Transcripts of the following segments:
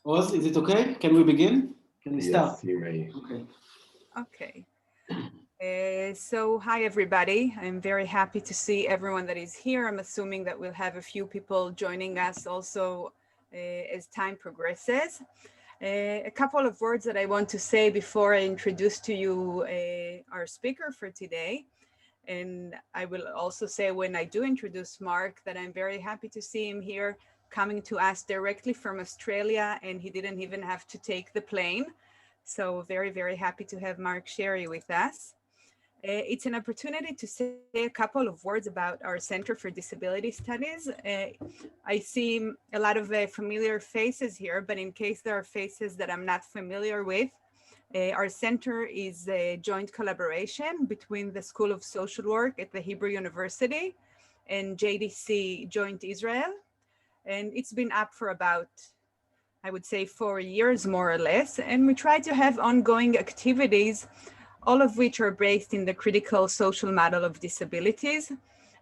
Oz, is it okay? Can we begin? Can we start? Yes, you may. Okay. So hi, everybody. I'm very happy to see everyone that is here. I'm assuming that we'll have a few people joining us also as time progresses. A couple of words that I want to say before I introduce to you our speaker for today. And I will also say when I do introduce Mark that I'm very happy to see him here coming to us directly from Australia, and he didn't even have to take the plane. So very, very happy to have Mark Sherry with us. It's an opportunity to say a couple of words about our Center for Disability Studies. I see a lot of familiar faces here, but in case there are faces that I'm not familiar with, our center is a joint collaboration between the School of Social Work at the Hebrew University and JDC Joint Israel. And it's been up for about, I would say, 4 years, more or less. And we try to have ongoing activities, all of which are based in the critical social model of disabilities.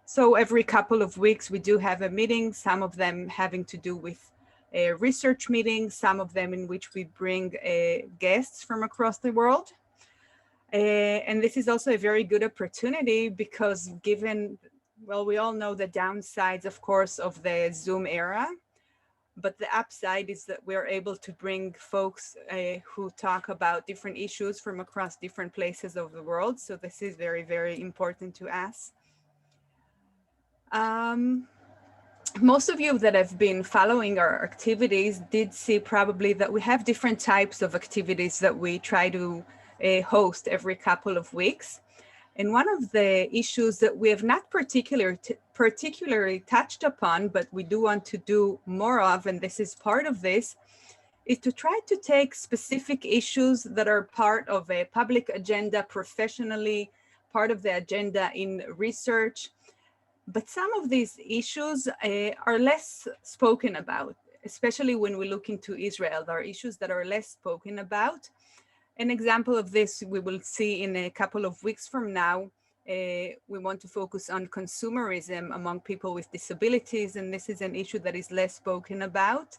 So every couple of weeks, we do have a meeting, some of them having to do with research meetings, some of them in which we bring guests from across the world. And this is also a very good opportunity because given, well, we all know the downsides, of course, of the Zoom era, but the upside is that we're able to bring folks who talk about different issues from across different places of the world. So this is very, very important to us. Most of you that have been following our activities did see probably that we have different types of activities that we try to host every couple of weeks. And one of the issues that we have not particularly touched upon, but we do want to do more of, and this is part of this, is to try to take specific issues that are part of a public agenda professionally, part of the agenda in research. But some of these issues are less spoken about, especially when we look into Israel. There are issues that are less spoken about. An example of this we will see in a couple of weeks from now. We want to focus on consumerism among people with disabilities, and this is an issue that is less spoken about.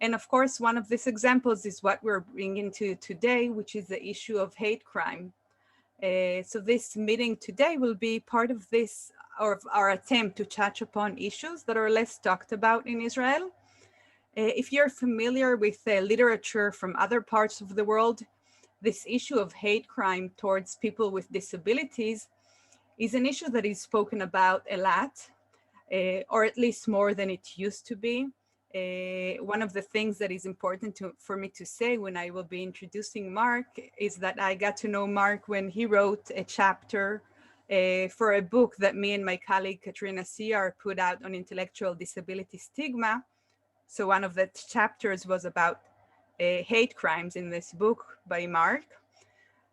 And of course, one of these examples is what we're bringing to today, which is the issue of hate crime. So this meeting today will be part of this, or our attempt to touch upon issues that are less talked about in Israel. If you're familiar with literature from other parts of the world, this issue of hate crime towards people with disabilities is an issue that is spoken about a lot, or at least more than it used to be. One of the things that is important for me to say when I will be introducing Mark is that I got to know Mark when he wrote a chapter for a book that me and my colleague Katrina Siyar put out on intellectual disability stigma. So one of the chapters was about hate crimes in this book by Mark.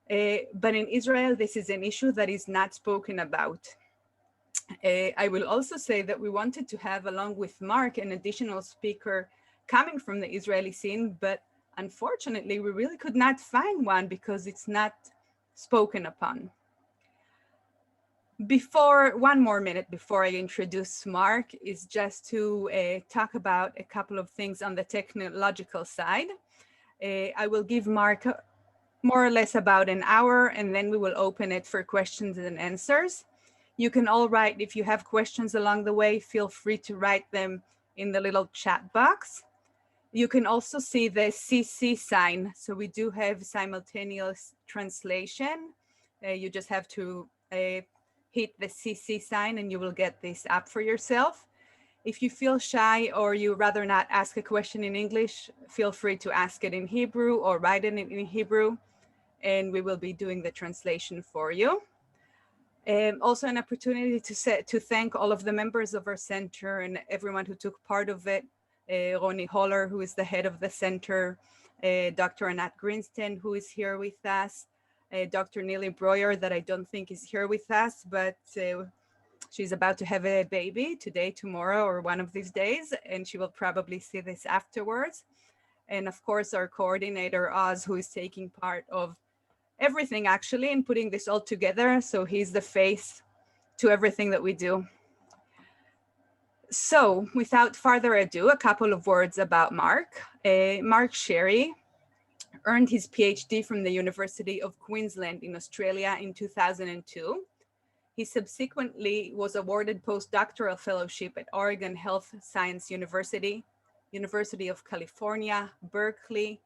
But in Israel, this is an issue that is not spoken about. I will also say that we wanted to have, along with Mark, an additional speaker coming from the Israeli scene, but unfortunately, we really could not find one because it's not spoken upon. One more minute before I introduce Mark is just to talk about a couple of things on the technological side. I will give Mark more or less about an hour, and then we will open it for questions and answers. You can all write, if you have questions along the way, feel free to write them in the little chat box. You can also see the CC sign. So we do have simultaneous translation. You just have to hit the CC sign and you will get this up for yourself. If you feel shy or you rather not ask a question in English, feel free to ask it in Hebrew or write it in Hebrew, and we will be doing the translation for you. Also an opportunity to thank all of the members of our center and everyone who took part of it. Ronnie Holler, who is the head of the center, Dr. Anat Greenstein, who is here with us, Dr. Neely Breuer, that I don't think is here with us, but she's about to have a baby today, tomorrow, or one of these days, and she will probably see this afterwards. And of course, our coordinator, Oz, who is taking part of everything actually in putting this all together. So he's the face to everything that we do. So without further ado, a couple of words about Mark. Mark Pshעי earned his PhD from the University of Queensland in Australia in 2002. He subsequently was awarded postdoctoral fellowship at Oregon Health Science University, University of California, Berkeley,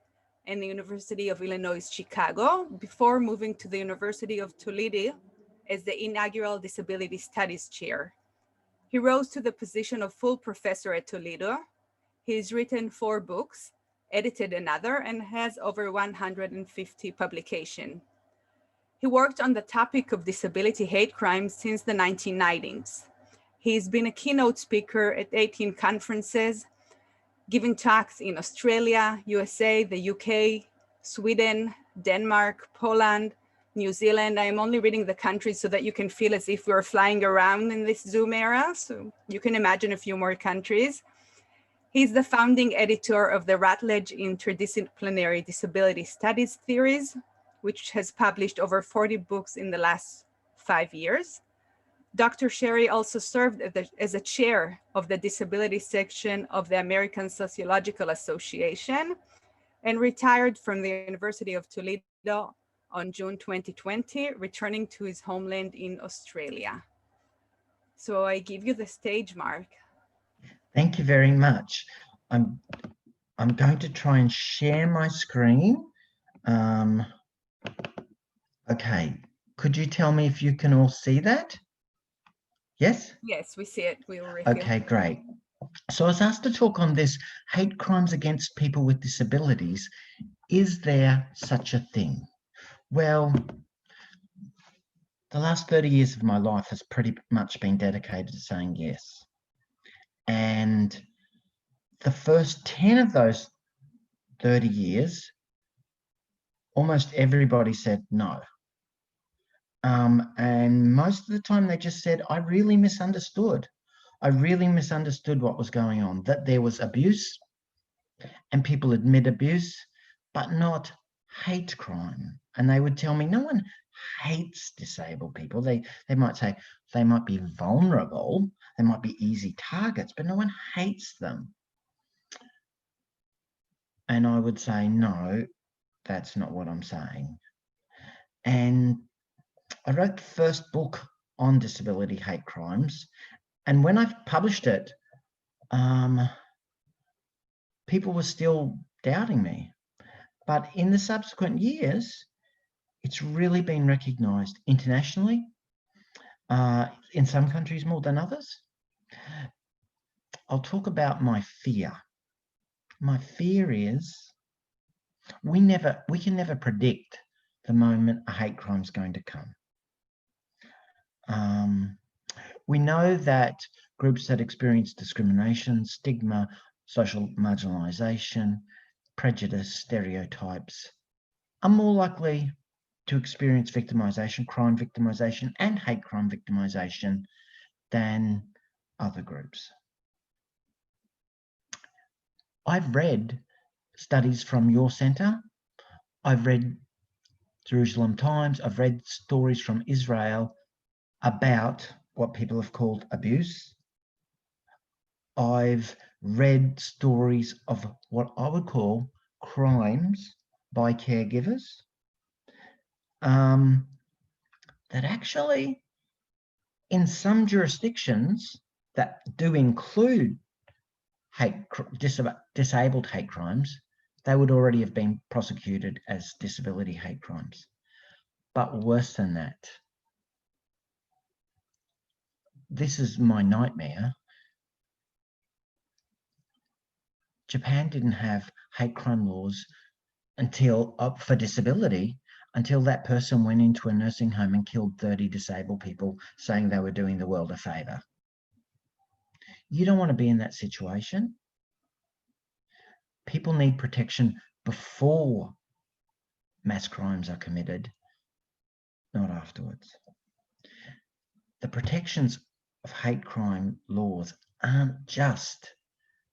and the University of Illinois, Chicago, before moving to the University of Toledo as the inaugural Disability Studies Chair. He rose to the position of full professor at Toledo. He's written 4 books, edited another, and has over 150 publications. He worked on the topic of disability hate crimes since the 1990s. He's been a keynote speaker at 18 conferences, giving talks in Australia, USA, the UK, Sweden, Denmark, Poland, New Zealand. I am only reading the countries so that you can feel as if we're flying around in this Zoom era. So you can imagine a few more countries. He's the founding editor of the Routledge Interdisciplinary Disability Studies Theories, which has published over 40 books in the last 5 years. Dr. Pshעי also served as a chair of the disability section of the American Sociological Association and retired from the University of Toledo on June 2020, returning to his homeland in Australia. So I give you the stage, Mark. Thank you very much. I'm going to try and share my screen. Okay, could you tell me if you can all see that? Yes? Yes, we see it. We will review. Okay, great. So I was asked to talk on this, hate crimes against people with disabilities. Is there such a thing? Well, the last 30 years of my life has pretty much been dedicated to saying yes. And the first 10 of those 30 years, almost everybody said no. And most of the time they just said, I really misunderstood. I really misunderstood what was going on, that there was abuse and people admit abuse, but not hate crime. And they would tell me, no one hates disabled people. They might say they might be vulnerable, they might be easy targets, but no one hates them. And I would say, no, that's not what I'm saying. And I wrote the first book on disability hate crimes. And when I published it, people were still doubting me. But in the subsequent years, it's really been recognised internationally, in some countries more than others. I'll talk about my fear. My fear is we can never predict the moment a hate crime is going to come. We know that groups that experience discrimination, stigma, social marginalisation, prejudice, stereotypes are more likely to experience victimisation, crime victimisation, and hate crime victimisation than other groups. I've read studies from your centre. I've read Jerusalem Times. I've read stories from Israel about what people have called abuse. I've read stories of what I would call crimes by caregivers that actually, in some jurisdictions that do include disabled hate crimes, they would already have been prosecuted as disability hate crimes. But worse than that, this is my nightmare. Japan didn't have hate crime laws until for disability until that person went into a nursing home and killed 30 disabled people, saying they were doing the world a favour. You don't want to be in that situation. People need protection before mass crimes are committed, not afterwards. The protections of hate crime laws aren't just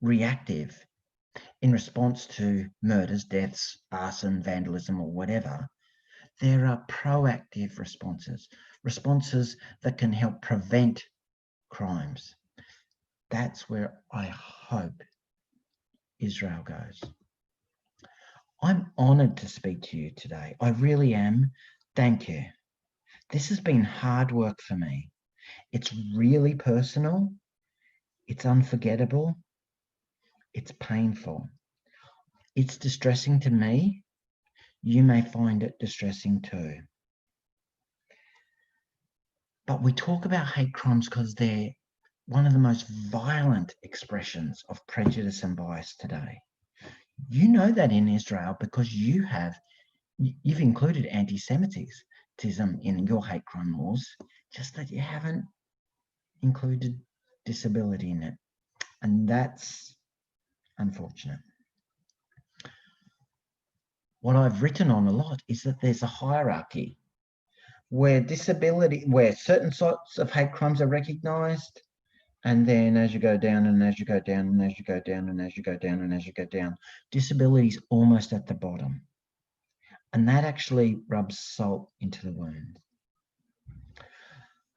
reactive in response to murders, deaths, arson, vandalism, or whatever. There are proactive responses, responses that can help prevent crimes. That's where I hope Israel goes. I'm honored to speak to you today. I really am. Thank you. This has been hard work for me. It's really personal. It's unforgettable. It's painful. It's distressing to me. You may find it distressing too. But we talk about hate crimes because they're one of the most violent expressions of prejudice and bias today. You know that in Israel because you've included anti-Semitism in your hate crime laws, just that you haven't included disability in it. And that's unfortunate. What I've written on a lot is that there's a hierarchy where certain sorts of hate crimes are recognized, and then as you go down and as you go down and as you go down and as you go down and as you go down, disability is almost at the bottom. And that actually rubs salt into the wound.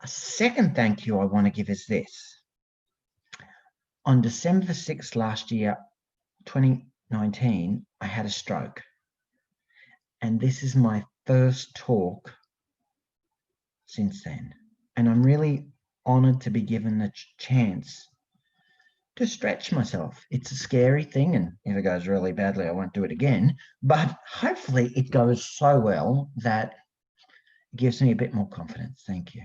A second thank you I want to give is this. On December 6th last year, 2019, I had a stroke. And this is my first talk since then. And I'm really honored to be given the chance to stretch myself. It's a scary thing, and if it goes really badly, I won't do it again. But hopefully it goes so well that it gives me a bit more confidence. Thank you.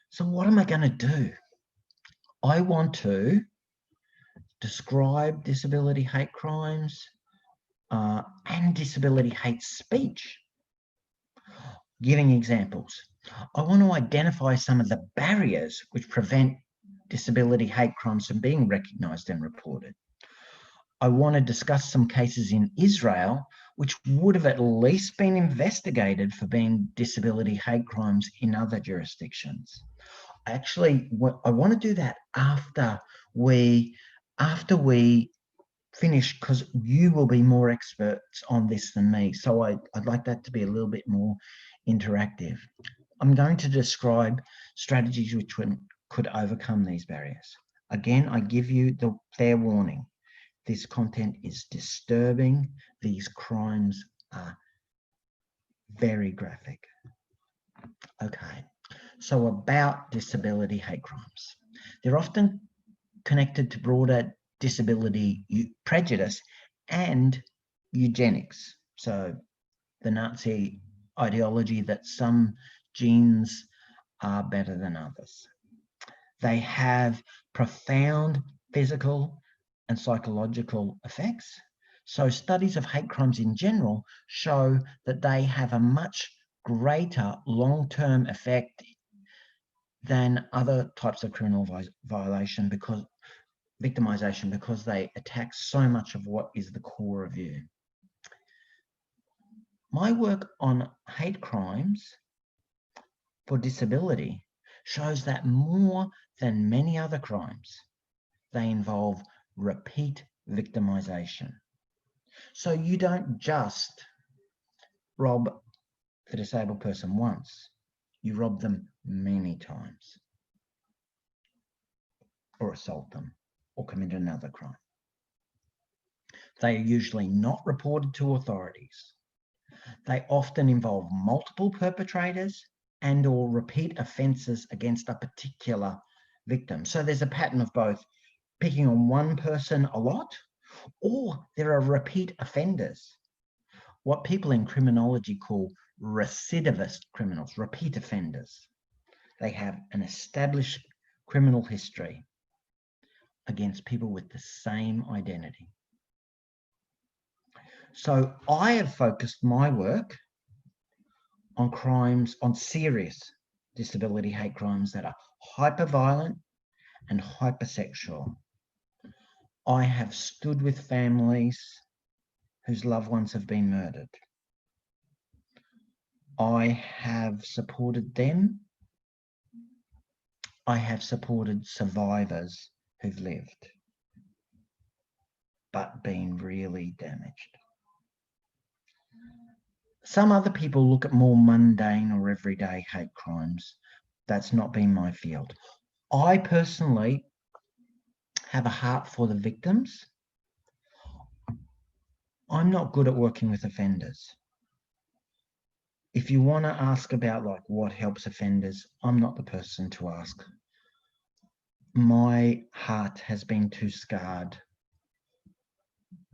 So what am I going to do? I want to describe disability hate crimes and disability hate speech. Giving examples. I want to identify some of the barriers which prevent disability hate crimes from being recognised and reported. I want to discuss some cases in Israel which would have at least been investigated for being disability hate crimes in other jurisdictions. I want to do that after we finish, because you will be more experts on this than me. So I'd like that to be a little bit more interactive. I'm going to describe strategies which could overcome these barriers. Again, I give you the fair warning. This content is disturbing. These crimes are very graphic. Okay, so about disability hate crimes. They're often connected to broader disability prejudice and eugenics. So the Nazi ideology that some genes are better than others. They have profound physical and psychological effects. So studies of hate crimes in general show that they have a much greater long-term effect than other types of criminal victimization because they attack so much of what is the core of you. My work on hate crimes for disability shows that more than many other crimes, they involve repeat victimization. So you don't just rob the disabled person once, you rob them many times, or assault them, or commit another crime. They are usually not reported to authorities. They often involve multiple perpetrators and or repeat offences against a particular victim. So there's a pattern of both picking on one person a lot, or there are repeat offenders, what people in criminology call recidivist criminals, repeat offenders. They have an established criminal history against people with the same identity. So I have focused my work on crimes, on serious disability hate crimes that are hyper-violent and hypersexual. I have stood with families whose loved ones have been murdered. I have supported them. I have supported survivors who've lived, but been really damaged. Some other people look at more mundane or everyday hate crimes. That's not been my field. I personally have a heart for the victims. I'm not good at working with offenders. If you want to ask about like what helps offenders, I'm not the person to ask. My heart has been too scarred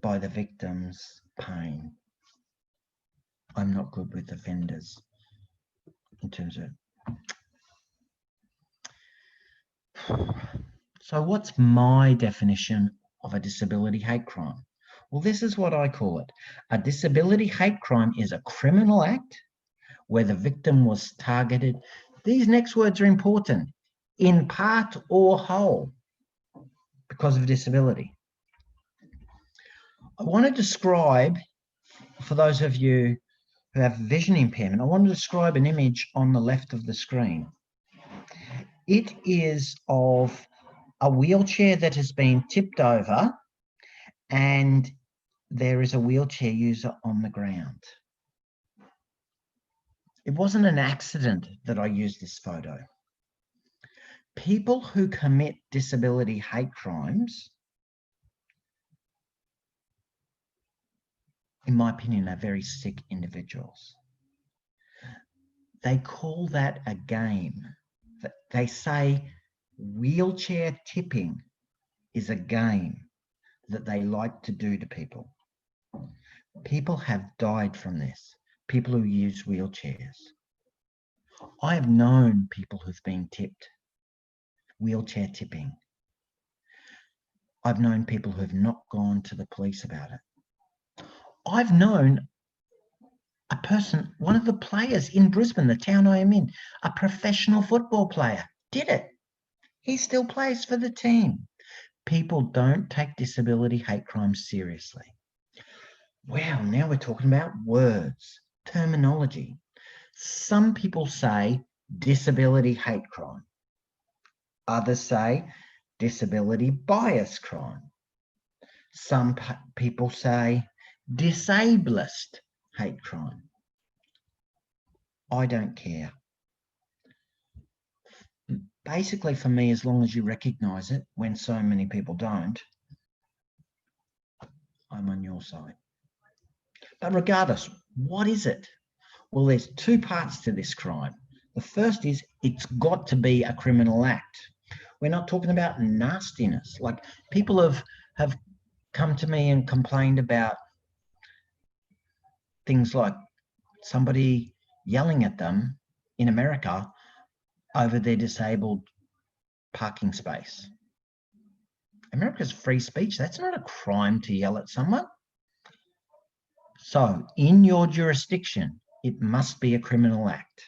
by the victim's pain. I'm not good with offenders in terms of... So what's my definition of a disability hate crime? Well, this is what I call it. A disability hate crime is a criminal act where the victim was targeted. These next words are important. In part or whole because of disability. I want to describe, for those of you who have vision impairment, I want to describe an image on the left of the screen. It is of a wheelchair that has been tipped over and there is a wheelchair user on the ground. It wasn't an accident that I used this photo. People who commit disability hate crimes, in my opinion, are very sick individuals. They call that a game. They say wheelchair tipping is a game that they like to do to people. People have died from this, people who use wheelchairs. I have known people who've been tipped, wheelchair tipping. I've known people who have not gone to the police about it. I've known a person, one of the players in Brisbane, the town I am in, a professional football player, did it. He still plays for the team. People don't take disability hate crimes seriously. Wow, now we're talking about words, terminology. Some people say disability hate crime. Others say disability bias crime. Some people say disablest hate crime. I don't care. Basically, for me, as long as you recognise it, when so many people don't, I'm on your side. But regardless, what is it? Well, there's two parts to this crime. The first is it's got to be a criminal act. We're not talking about nastiness. Like people have come to me and complained about things like somebody yelling at them in America over their disabled parking space. America's free speech. That's not a crime to yell at someone. So in your jurisdiction, it must be a criminal act.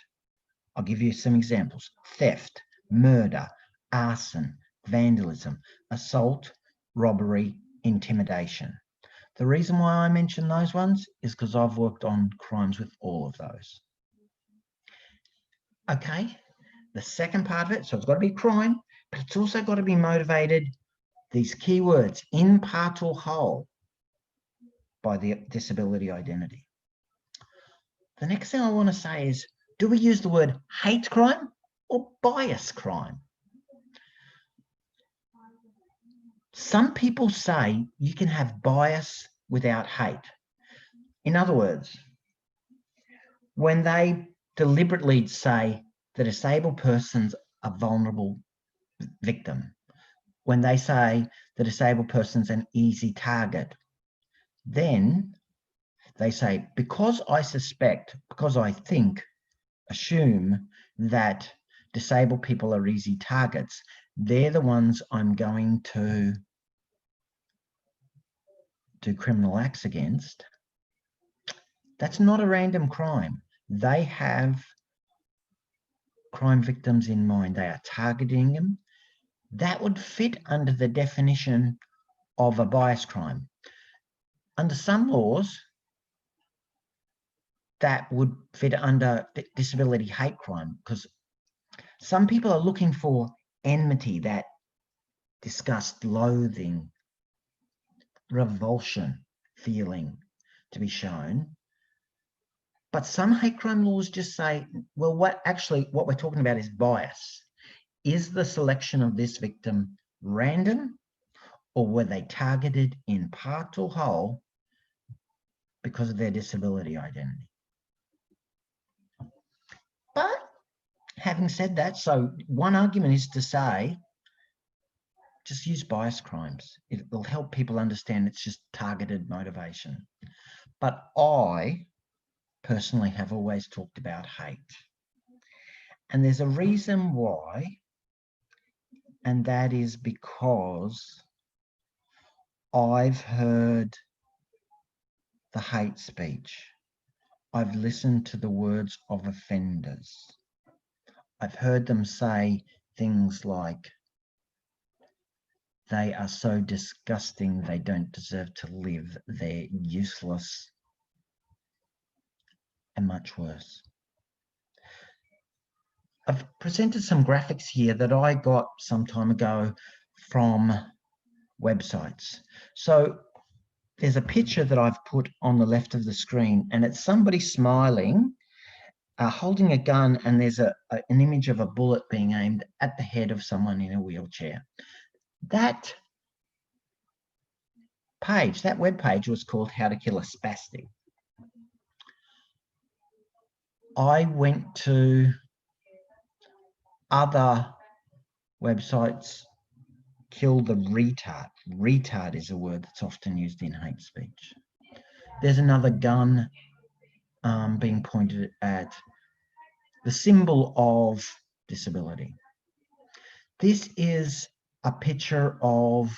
I'll give you some examples. Theft, murder, arson, vandalism, assault, robbery, intimidation. The reason why I mention those ones is because I've worked on crimes with all of those. Okay, the second part of it, so it's got to be crime, but it's also got to be motivated, these key words, in part or whole, by the disability identity. The next thing I want to say is, do we use the word hate crime or bias crime? Some people say you can have bias without hate. In other words, when they deliberately say the disabled person's a vulnerable victim, when they say the disabled person's an easy target, then they say, because I suspect, because I think, assume that disabled people are easy targets, they're the ones I'm going to do criminal acts against. That's not a random crime. They have crime victims in mind. They are targeting them. That would fit under the definition of a bias crime. Under some laws, that would fit under disability hate crime, because some people are looking for enmity, that disgust, loathing, revulsion feeling to be shown. But some hate crime laws just say, well, what we're talking about is bias. Is the selection of this victim random, or were they targeted in part or whole because of their disability identity. But having said that, so one argument is to say, just use bias crimes. It will help people understand it's just targeted motivation. But I personally have always talked about hate. And there's a reason why, and that is because I've heard the hate speech. I've listened to the words of offenders. I've heard them say things like, they are so disgusting, they don't deserve to live, they're useless, and much worse. I've presented some graphics here that I got some time ago from websites. So there's a picture that I've put on the left of the screen, and it's somebody smiling, holding a gun, and there's an image of a bullet being aimed at the head of someone in a wheelchair. That page, that web page was called How to Kill a Spastic. I went to other websites, kill the retard. Retard is a word that's often used in hate speech. There's another gun being pointed at, the symbol of disability. This is a picture of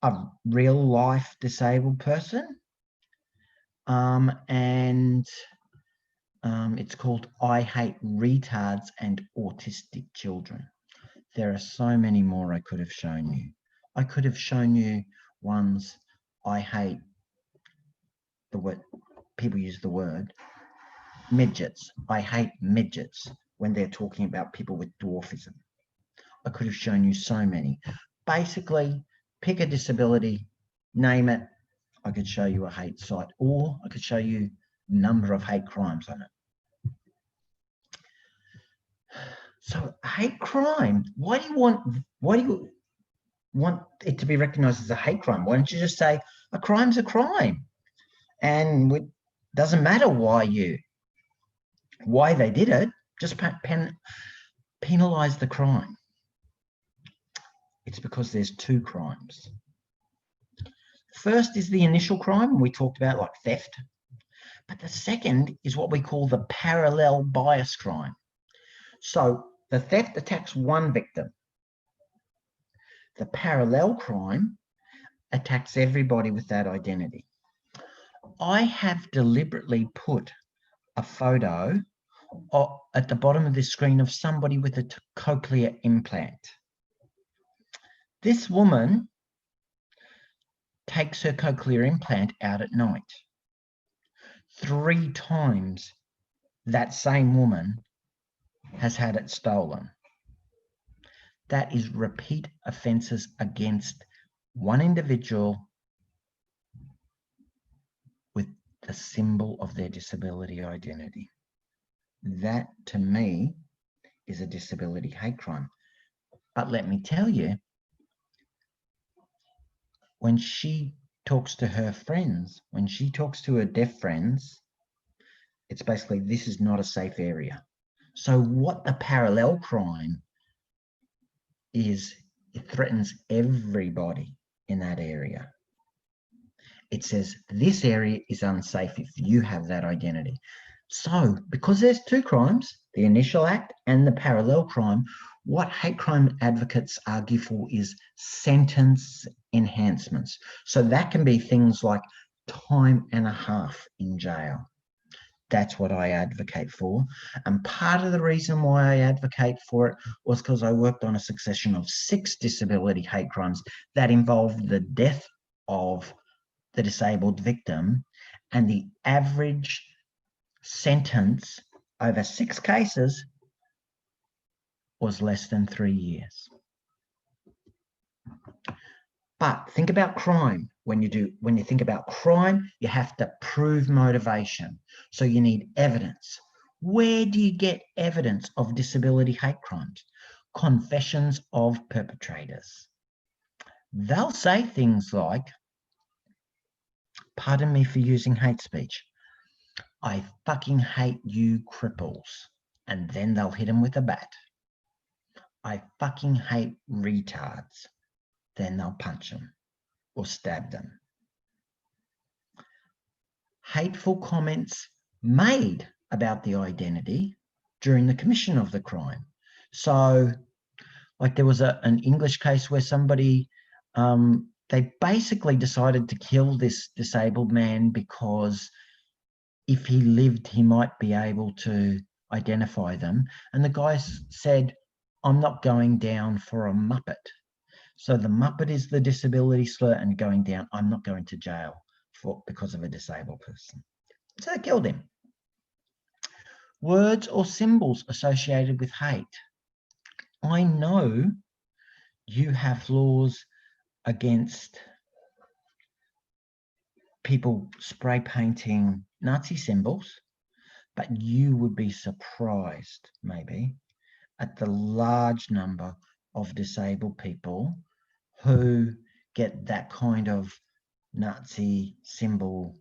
a real life disabled person, and it's called I Hate Retards and Autistic Children. There are so many more I could have shown you. I could have shown you ones, I hate the word, people use the word midgets. I hate midgets when they're talking about people with dwarfism. I could have shown you so many. Basically, pick a disability, name it. I could show you a hate site, or I could show you a number of hate crimes on it. So hate crime, why do you want it to be recognized as a hate crime? Why don't you just say a crime's a crime? And it doesn't matter why they did it, just penalize the crime. It's because there's two crimes. First is the initial crime, we talked about, like theft. But the second is what we call the parallel bias crime. So the theft attacks one victim. The parallel crime attacks everybody with that identity. I have deliberately put a photo at the bottom of this screen of somebody with a cochlear implant. This woman takes her cochlear implant out at night. 3 times that same woman has had it stolen. That is repeat offences against one individual with the symbol of their disability identity. That, to me, is a disability hate crime. But let me tell you, when she talks to her friends, when she talks to her deaf friends, it's basically, this is not a safe area. So what the parallel crime is, it threatens everybody in that area. It says this area is unsafe if you have that identity. So because there's two crimes, the initial act and the parallel crime, what hate crime advocates argue for is sentence enhancements. So that can be things like time and a half in jail. That's what I advocate for. And part of the reason why I advocate for it was because I worked on a succession of 6 disability hate crimes that involved the death of the disabled victim, and the average sentence over 6 cases was less than 3 years. But think about crime. When you think about crime, you have to prove motivation. So you need evidence. Where do you get evidence of disability hate crimes? Confessions of perpetrators. They'll say things like, pardon me for using hate speech, I fucking hate you cripples. And then they'll hit them with a bat. I fucking hate retards. Then they'll punch them or stab them. Hateful comments made about the identity during the commission of the crime. So, like there was an English case where somebody, they basically decided to kill this disabled man because if he lived, he might be able to identify them. And the guy said, I'm not going down for a Muppet. So the Muppet is the disability slur, and going down, I'm not going to jail because of a disabled person. So they killed him. Words or symbols associated with hate. I know you have laws against people spray painting Nazi symbols, but you would be surprised maybe at the large number of disabled people who get that kind of Nazi symbol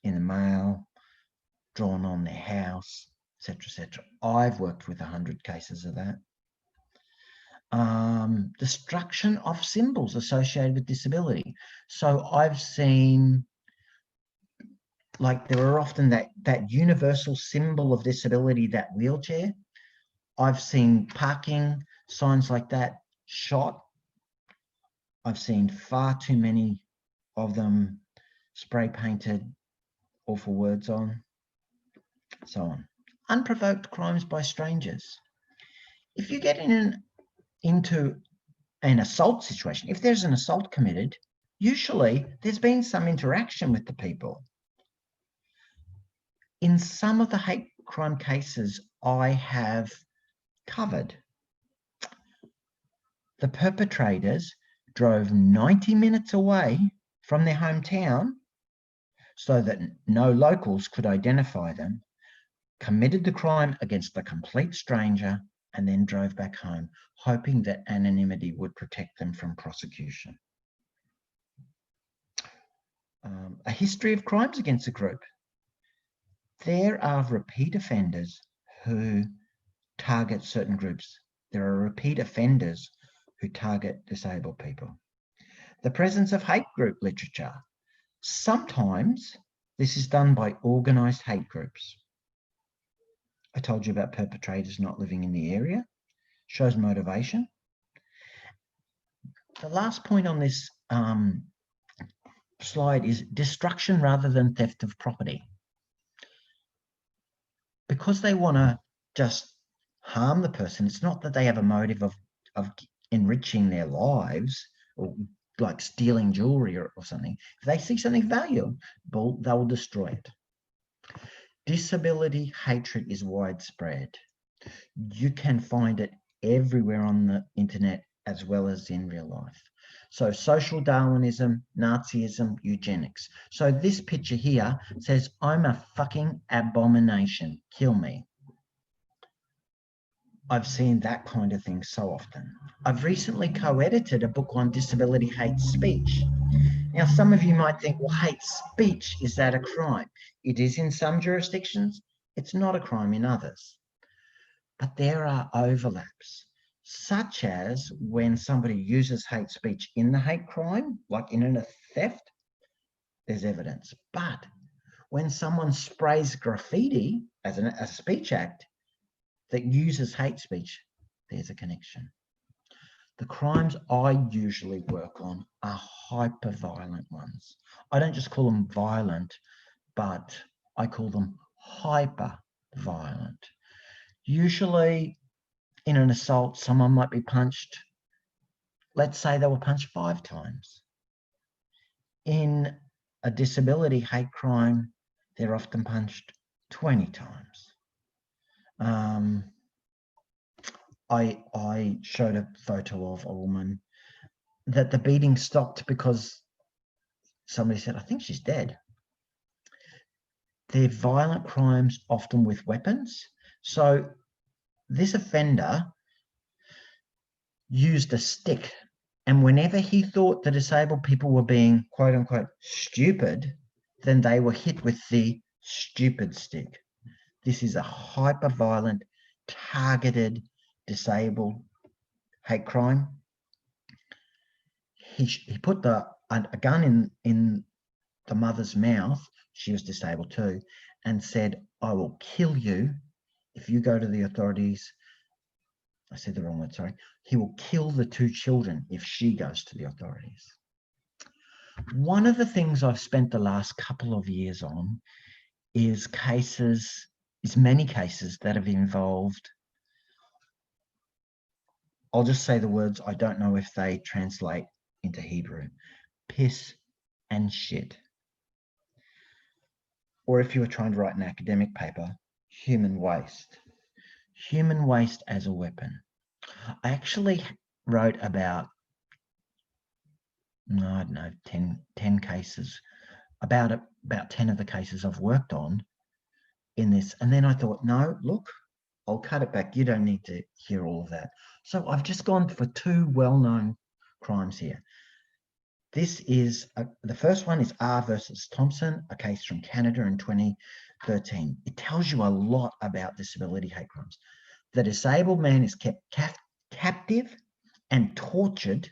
in the mail, drawn on their house, etc., etc. I've worked with 100 cases of that. Destruction of symbols associated with disability. So I've seen, like, there are often that universal symbol of disability, that wheelchair. I've seen parking signs like that shot. I've seen far too many of them spray painted, awful words on, so on. Unprovoked crimes by strangers. If you get into an assault situation, if there's an assault committed, usually there's been some interaction with the people. In some of the hate crime cases I have covered, the perpetrators drove 90 minutes away from their hometown so that no locals could identify them, committed the crime against a complete stranger, and then drove back home, hoping that anonymity would protect them from prosecution. A history of crimes against a group. There are repeat offenders who target certain groups. There are repeat offenders who target disabled people. The presence of hate group literature. Sometimes this is done by organised hate groups. I told you about perpetrators not living in the area. Shows motivation. The last point on this slide is destruction rather than theft of property. Because they want to just harm the person, it's not that they have a motive of enriching their lives or like stealing jewelry or something. If they see something valuable, they will destroy it. Disability hatred is widespread. You can find it everywhere on the internet as well as in real life. So social Darwinism, Nazism, eugenics. So this picture here says, I'm a fucking abomination, kill me. I've seen that kind of thing so often. I've recently co-edited a book on disability hate speech. Now, some of you might think, well, hate speech, is that a crime? It is in some jurisdictions. It's not a crime in others. But there are overlaps, such as when somebody uses hate speech in the hate crime, like in a theft, there's evidence. But when someone sprays graffiti as a speech act that uses hate speech, there's a connection. The crimes I usually work on are hyper-violent ones. I don't just call them violent, but I call them hyper-violent. Usually in an assault, someone might be punched. Let's say they were punched 5 times. In a disability hate crime, they're often punched 20 times. I showed a photo of a woman that the beating stopped because somebody said, I think she's dead. They're violent crimes, often with weapons. So this offender used a stick, and whenever he thought the disabled people were being, quote unquote, stupid, then they were hit with the stupid stick. This is a hyper-violent, targeted, disabled hate crime. He put a gun in the mother's mouth. She was disabled too, and said, "I will kill you if you go to the authorities." I said the wrong word, sorry. He will kill the 2 children if she goes to the authorities. One of the things I've spent the last couple of years on is many cases that have involved, I'll just say the words, I don't know if they translate into Hebrew, piss and shit. Or if you were trying to write an academic paper, human waste. Human waste as a weapon. I actually wrote about, I don't know, 10 cases, about 10 of the cases I've worked on in this. And then I thought, no, look, I'll cut it back. You don't need to hear all of that. So I've just gone for 2 well-known crimes here. This is, the first one is R versus Thompson, a case from Canada in 2013. It tells you a lot about disability hate crimes. The disabled man is kept captive and tortured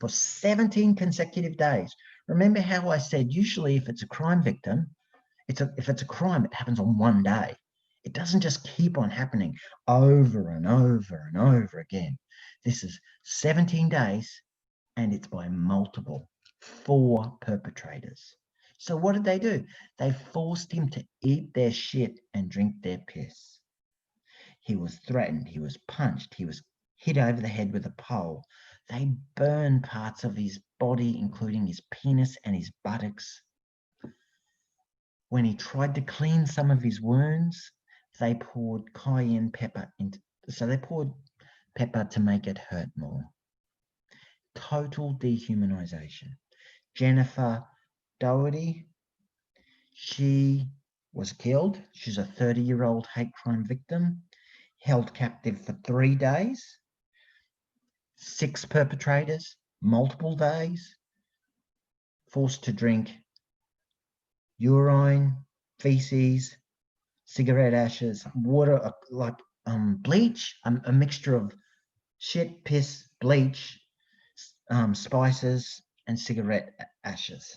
for 17 consecutive days. Remember how I said usually if it's a crime victim, if it's a crime, it happens on one day. It doesn't just keep on happening over and over and over again. This is 17 days and it's by multiple, 4 perpetrators. So what did they do? They forced him to eat their shit and drink their piss. He was threatened, he was punched, he was hit over the head with a pole. They burned parts of his body, including his penis and his buttocks. When he tried to clean some of his wounds, they poured cayenne pepper they poured pepper to make it hurt more. Total dehumanization. Jennifer Doherty, she was killed. She's a 30-year-old hate crime victim, held captive for 3 days, 6 perpetrators, multiple days, forced to drink urine, feces, cigarette ashes, water, like bleach, a mixture of shit, piss, bleach, spices, and cigarette ashes.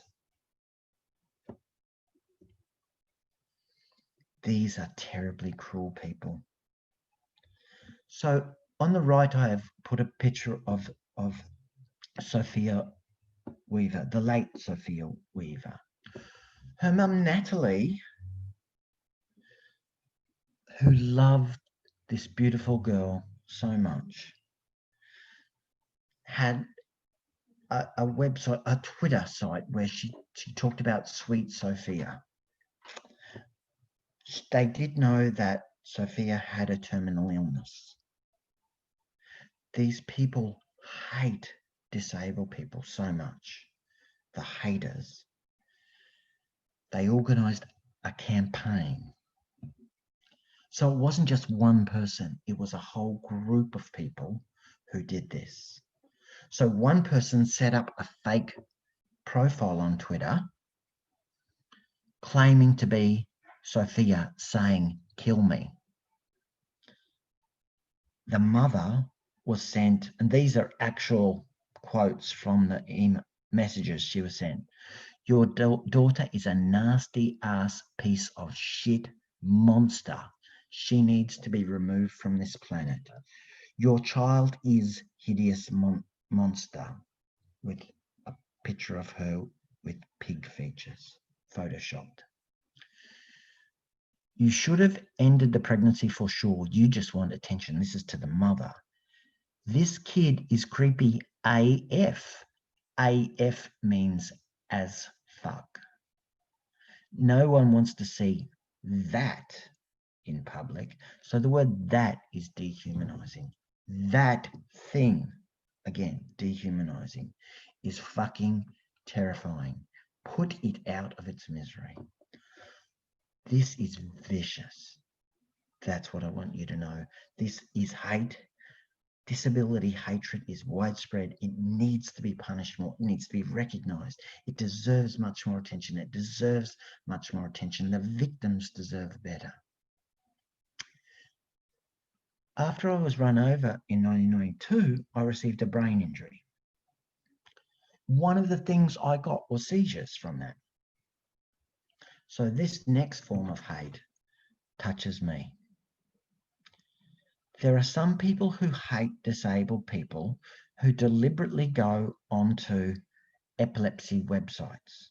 These are terribly cruel people. So on the right, I have put a picture of Sophia Weaver, the late Sophia Weaver. Her mum, Natalie, who loved this beautiful girl so much, had a website, a Twitter site where she talked about sweet Sophia. They did know that Sophia had a terminal illness. These people hate disabled people so much, the haters. They organised a campaign. So it wasn't just one person, it was a whole group of people who did this. So one person set up a fake profile on Twitter claiming to be Sophia, saying, "Kill me." The mother was sent, and these are actual quotes from the messages she was sent. "Your daughter is a nasty ass piece of shit monster. She needs to be removed from this planet. Your child is hideous monster," with a picture of her with pig features, photoshopped. "You should have ended the pregnancy for sure. You just want attention." This is to the mother. "This kid is creepy AF. AF means as fuck. No one wants to see that in public." So the word "that" is dehumanizing. That thing, again, dehumanizing, is fucking terrifying. Put it out of its misery. This is vicious. That's what I want you to know. This is hate. disability hatred is widespread. It needs to be punished more. It needs to be recognized. It deserves much more attention. It deserves much more attention. The victims deserve better. After I was run over in 1992, I received a brain injury. One of the things I got was seizures from that. So this next form of hate touches me. There are some people who hate disabled people who deliberately go onto epilepsy websites.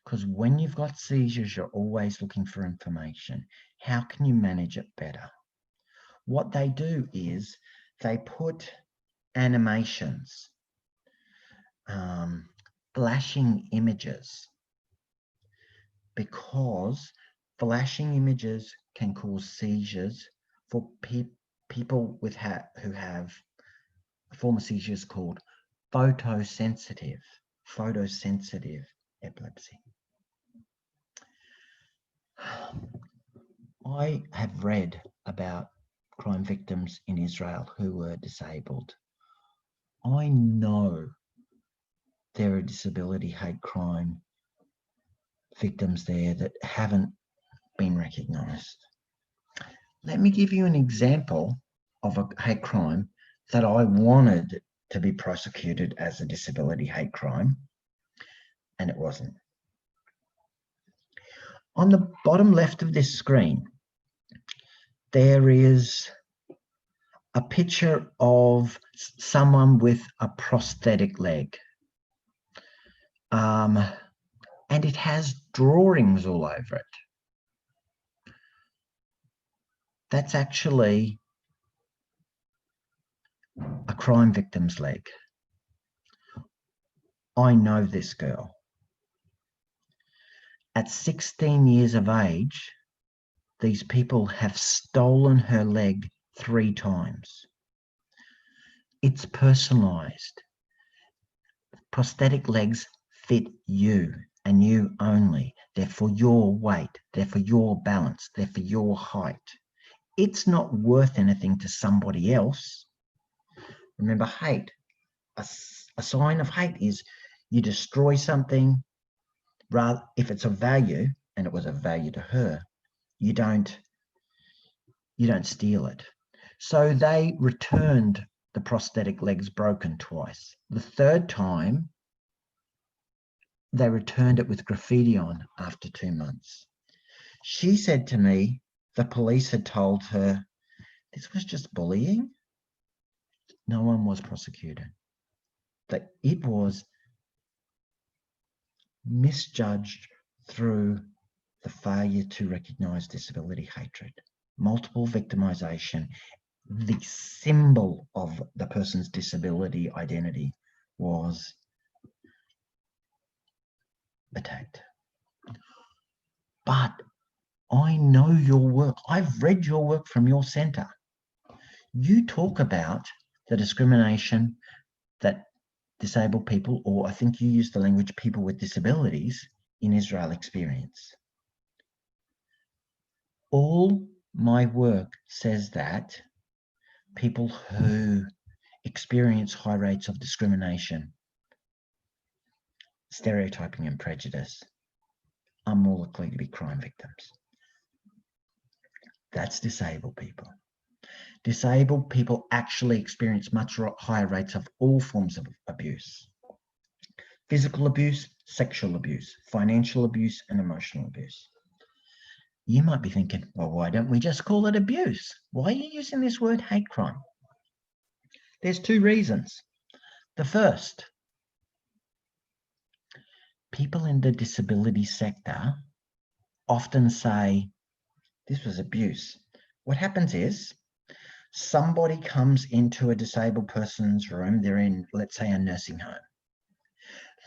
Because when you've got seizures, you're always looking for information. How can you manage it better? What they do is they put animations, flashing images, because flashing images can cause seizures for people with who have a form of seizures called photosensitive epilepsy. I have read about crime victims in Israel who were disabled. I know there are disability hate crime victims there that haven't been recognised. Let me give you an example of a hate crime that I wanted to be prosecuted as a disability hate crime, and it wasn't. On the bottom left of this screen, there is a picture of someone with a prosthetic leg. And it has drawings all over it. That's actually a crime victim's leg. I know this girl. At 16 years of age, these people have stolen her leg 3 times. It's personalised. Prosthetic legs fit you and you only. They're for your weight. They're for your balance. They're for your height. It's not worth anything to somebody else. Remember, hate. A sign of hate is you destroy something. Rather, if it's of value, and it was of value to her, you don't steal it. So they returned the prosthetic legs broken twice. The 3rd time, they returned it with graffiti on after 2 months. She said to me, the police had told her this was just bullying. No one was prosecuted. That it was misjudged through the failure to recognise disability hatred. Multiple victimisation. The symbol of the person's disability identity was attacked. But I know your work. I've read your work from your centre. You talk about the discrimination that disabled people, or I think you use the language people with disabilities, in Israel experience. All my work says that people who experience high rates of discrimination, stereotyping and prejudice are more likely to be crime victims. That's disabled people. Disabled people actually experience much higher rates of all forms of abuse. Physical abuse, sexual abuse, financial abuse, and emotional abuse. You might be thinking, well, why don't we just call it abuse? Why are you using this word hate crime? There's 2 reasons. The first, people in the disability sector often say, this was abuse. What happens is, somebody comes into a disabled person's room. They're in, let's say, a nursing home.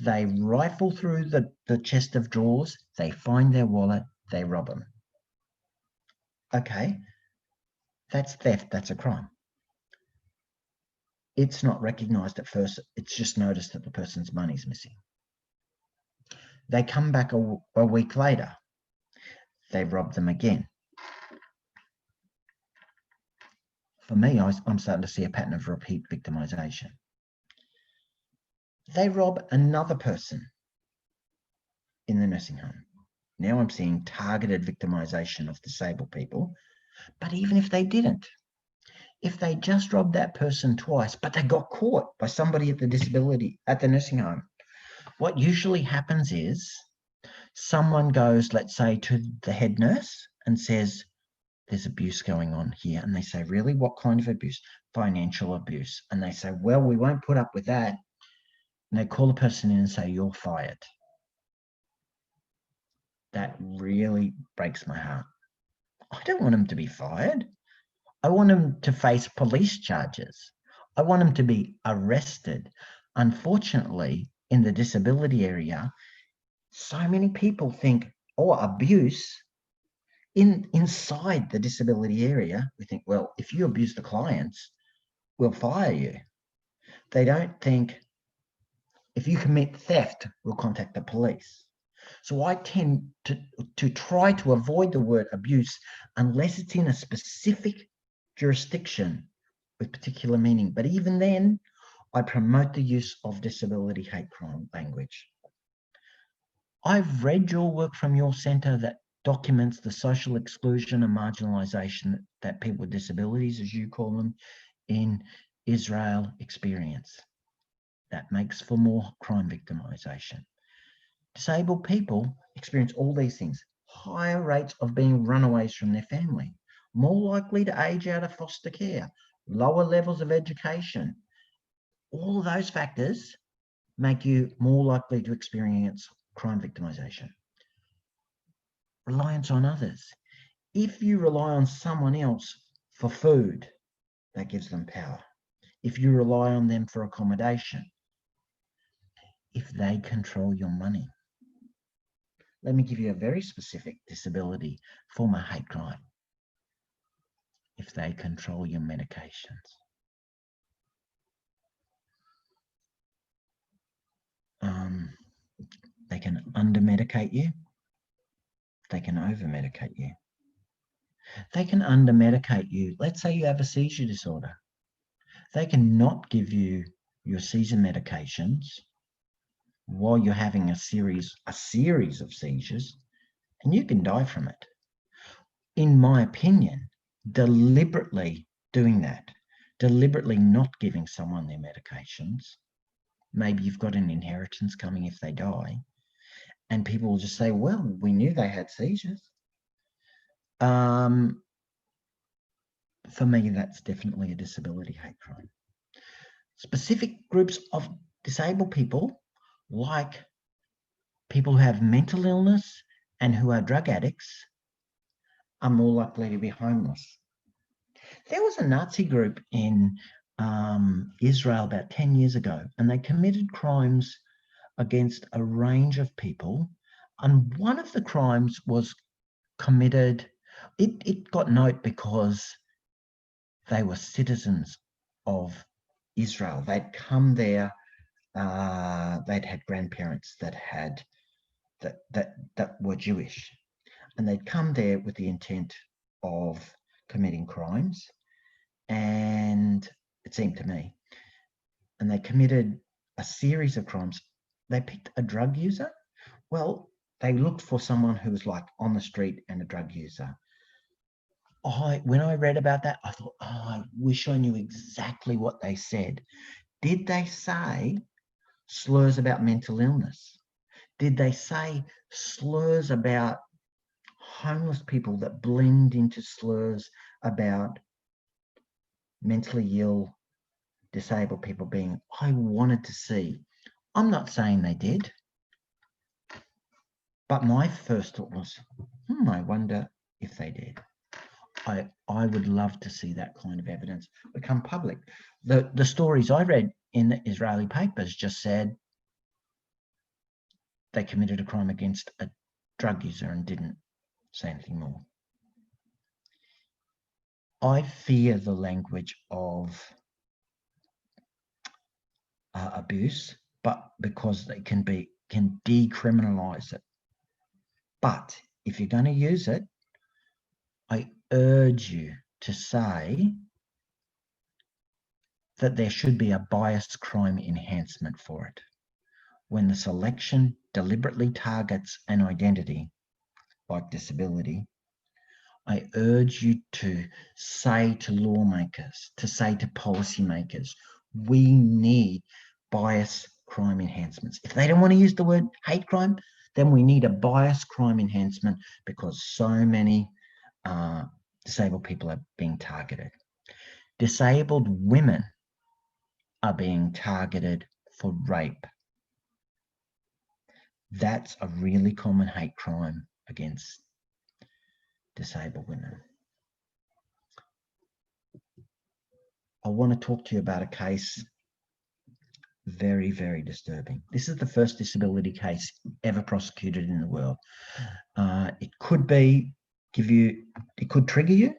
They rifle through the chest of drawers. They find their wallet. They rob them. Okay, that's theft. That's a crime. It's not recognised at first. It's just noticed that the person's money's missing. They come back a week later. They rob them again. for me, I'm starting to see a pattern of repeat victimization. They rob another person in the nursing home. Now I'm seeing targeted victimization of disabled people. But even if they didn't, if they just robbed that person twice, but they got caught by somebody at the nursing home, what usually happens is someone goes, let's say, to the head nurse and says, there's abuse going on here. And they say, really? What kind of abuse? Financial abuse. And they say, well, we won't put up with that. And they call the person in and say, you're fired. That really breaks my heart. I don't want them to be fired. I want them to face police charges. I want them to be arrested. Unfortunately, in the disability area, so many people think, oh, abuse. Inside the disability area, we think, well, if you abuse the clients, we'll fire you. They don't think, if you commit theft, we'll contact the police. So I tend to try to avoid the word abuse unless it's in a specific jurisdiction with particular meaning. But even then, I promote the use of disability hate crime language. I've read your work from your centre that documents the social exclusion and marginalisation that people with disabilities, as you call them, in Israel experience. That makes for more crime victimisation. Disabled people experience all these things. Higher rates of being runaways from their family, more likely to age out of foster care, lower levels of education. All of those factors make you more likely to experience crime victimisation. Reliance on others. If you rely on someone else for food, that gives them power. If you rely on them for accommodation, if they control your money. Let me give you a very specific disability form of hate crime. If they control your medications. They can under-medicate you. They can over-medicate you. They can under-medicate you. Let's say you have a seizure disorder. They can not give you your seizure medications while you're having a series of seizures, and you can die from it. In my opinion, deliberately doing that, deliberately not giving someone their medications, maybe you've got an inheritance coming if they die, and people will just say, well, we knew they had seizures. For me, that's definitely a disability hate crime. Specific groups of disabled people, like people who have mental illness and who are drug addicts, are more likely to be homeless. There was a Nazi group in Israel about 10 years ago, and they committed crimes against a range of people. And one of the crimes was committed, it got note because they were citizens of Israel. They'd come there, they'd had grandparents that were Jewish, and they'd come there with the intent of committing crimes, and it seemed to me, and they committed a series of crimes. They picked a drug user. Well, they looked for someone who was like on the street and a drug user. When I read about that, I thought, oh, I wish I knew exactly what they said. Did they say slurs about mental illness? Did they say slurs about homeless people that blend into slurs about mentally ill, disabled people being? I wanted to see. I'm not saying they did, but my first thought was, I wonder if they did. I would love to see that kind of evidence become public. The stories I read in the Israeli papers just said they committed a crime against a drug user and didn't say anything more. I fear the language of abuse, but because they can decriminalize it. But if you're going to use it, I urge you to say that there should be a biased crime enhancement for it. When the selection deliberately targets an identity, like disability, I urge you to say to lawmakers, to say to policymakers, we need bias crime enhancements. If they don't want to use the word hate crime, then we need a bias crime enhancement because so many disabled people are being targeted. Disabled women are being targeted for rape. That's a really common hate crime against disabled women. I want to talk to you about a case very, very disturbing. This is the first disability case ever prosecuted in the world. It could trigger you.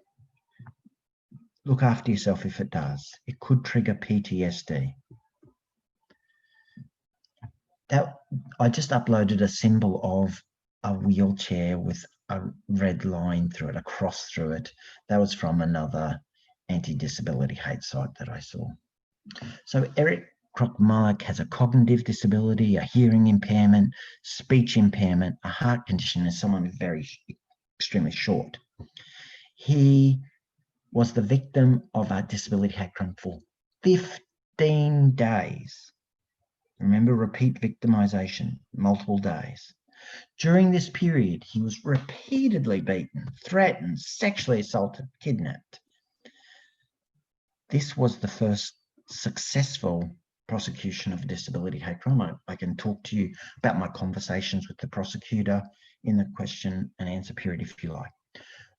Look after yourself if it does. It could trigger PTSD. I just uploaded a symbol of a wheelchair with a red line through it, a cross through it. That was from another anti-disability hate site that I saw. So Eric Kroc-Mullock has a cognitive disability, a hearing impairment, speech impairment, a heart condition, and someone very extremely short. He was the victim of a disability hate crime for 15 days. Remember, repeat victimization, multiple days. During this period, he was repeatedly beaten, threatened, sexually assaulted, kidnapped. This was the first successful prosecution of disability hate crime. I can talk to you about my conversations with the prosecutor in the question and answer period if you like.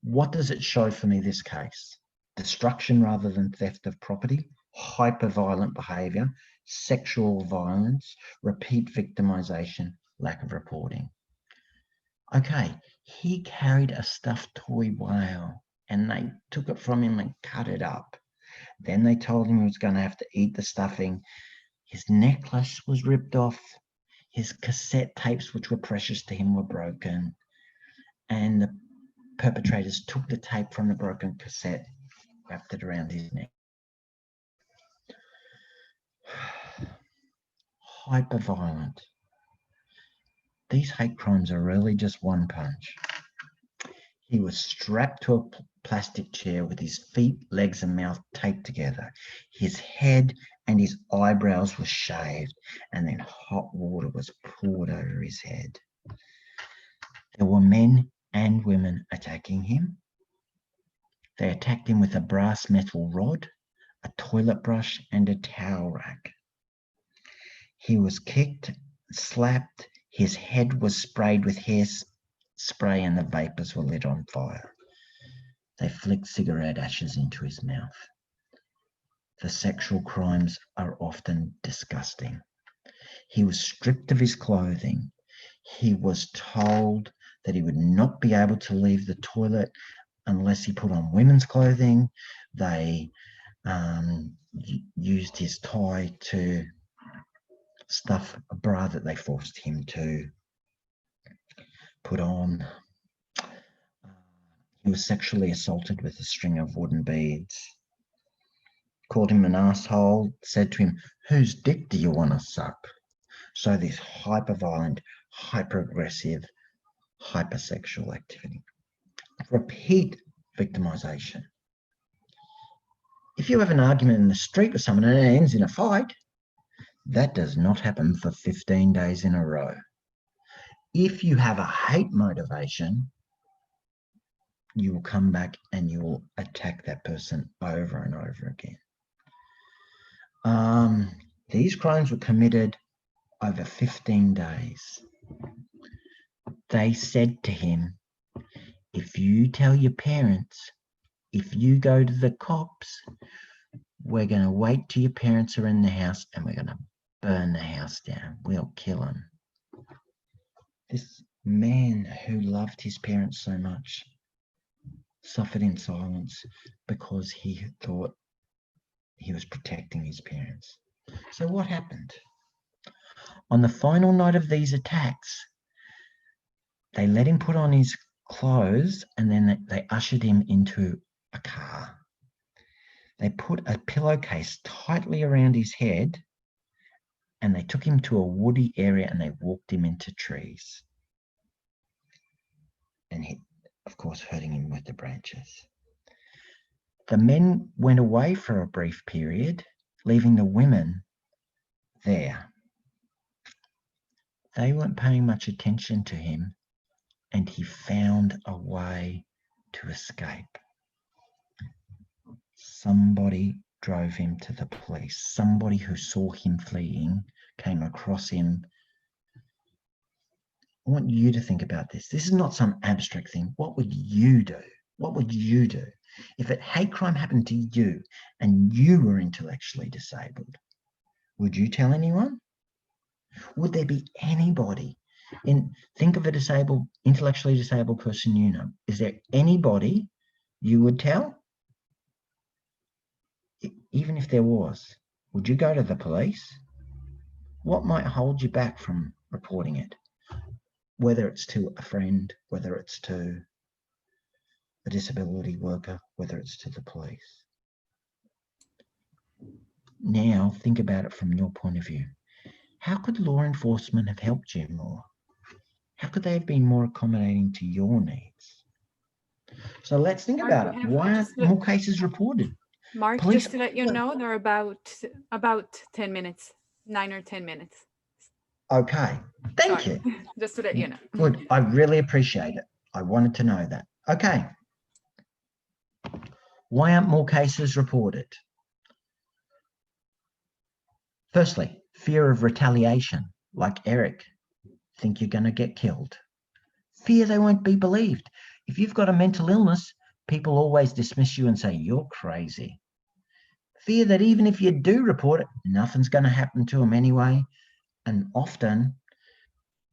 What does it show for me, this case? Destruction rather than theft of property, hyper-violent behaviour, sexual violence, repeat victimization, lack of reporting. Okay, he carried a stuffed toy whale and they took it from him and cut it up. Then they told him he was going to have to eat the stuffing. His necklace was ripped off. His cassette tapes, which were precious to him, were broken. And the perpetrators took the tape from the broken cassette, wrapped it around his neck. Hyper-violent. These hate crimes are really just one punch. He was strapped to a plastic chair with his feet, legs and mouth taped together. His head and his eyebrows were shaved, and then hot water was poured over his head. There were men and women attacking him. They attacked him with a brass metal rod, a toilet brush and a towel rack. He was kicked, slapped, his head was sprayed with hairspray and the vapors were lit on fire. They flicked cigarette ashes into his mouth. The sexual crimes are often disgusting. He was stripped of his clothing. He was told that he would not be able to leave the toilet unless he put on women's clothing. They used his tie to stuff a bra that they forced him to put on. He was sexually assaulted with a string of wooden beads. Called him an asshole, said to him, "Whose dick do you want to suck?" So this hyper-violent, hyper-aggressive, hypersexual activity. Repeat victimization. If you have an argument in the street with someone and it ends in a fight, that does not happen for 15 days in a row. If you have a hate motivation, you will come back and you will attack that person over and over again. These crimes were committed over 15 days. They said to him, if you tell your parents, if you go to the cops, we're going to wait till your parents are in the house and we're going to burn the house down. We'll kill him. This man who loved his parents so much suffered in silence because he thought he was protecting his parents. So what happened? On the final night of these attacks, they let him put on his clothes and then they ushered him into a car. They put a pillowcase tightly around his head and they took him to a woody area and they walked him into trees. And he, of course, hurting him with the branches. The men went away for a brief period, leaving the women there. They weren't paying much attention to him, and he found a way to escape. Somebody drove him to the police. Somebody who saw him fleeing came across him. I want you to think about this. This is not some abstract thing. What would you do? What would you do if a hate crime happened to you and you were intellectually disabled? Would you tell anyone? Would there be anybody think of a intellectually disabled person you know. Is there anybody you would tell? Even if there was, would you go to the police? What might hold you back from reporting it? Whether it's to a friend, whether it's to a disability worker, whether it's to the police. Now think about it from your point of view. How could law enforcement have helped you more? How could they have been more accommodating to your needs? So let's think about it. Why aren't more cases reported? Mark, Police, just to let you know, they're about 10 minutes, 9 or 10 minutes. Okay, thank you. Just to let you know. Good, I really appreciate it. I wanted to know that. Okay. Why aren't more cases reported? Firstly, fear of retaliation, like Eric. Think you're going to get killed. Fear they won't be believed. If you've got a mental illness, people always dismiss you and say, you're crazy. Fear that even if you do report it, nothing's going to happen to them anyway. And often,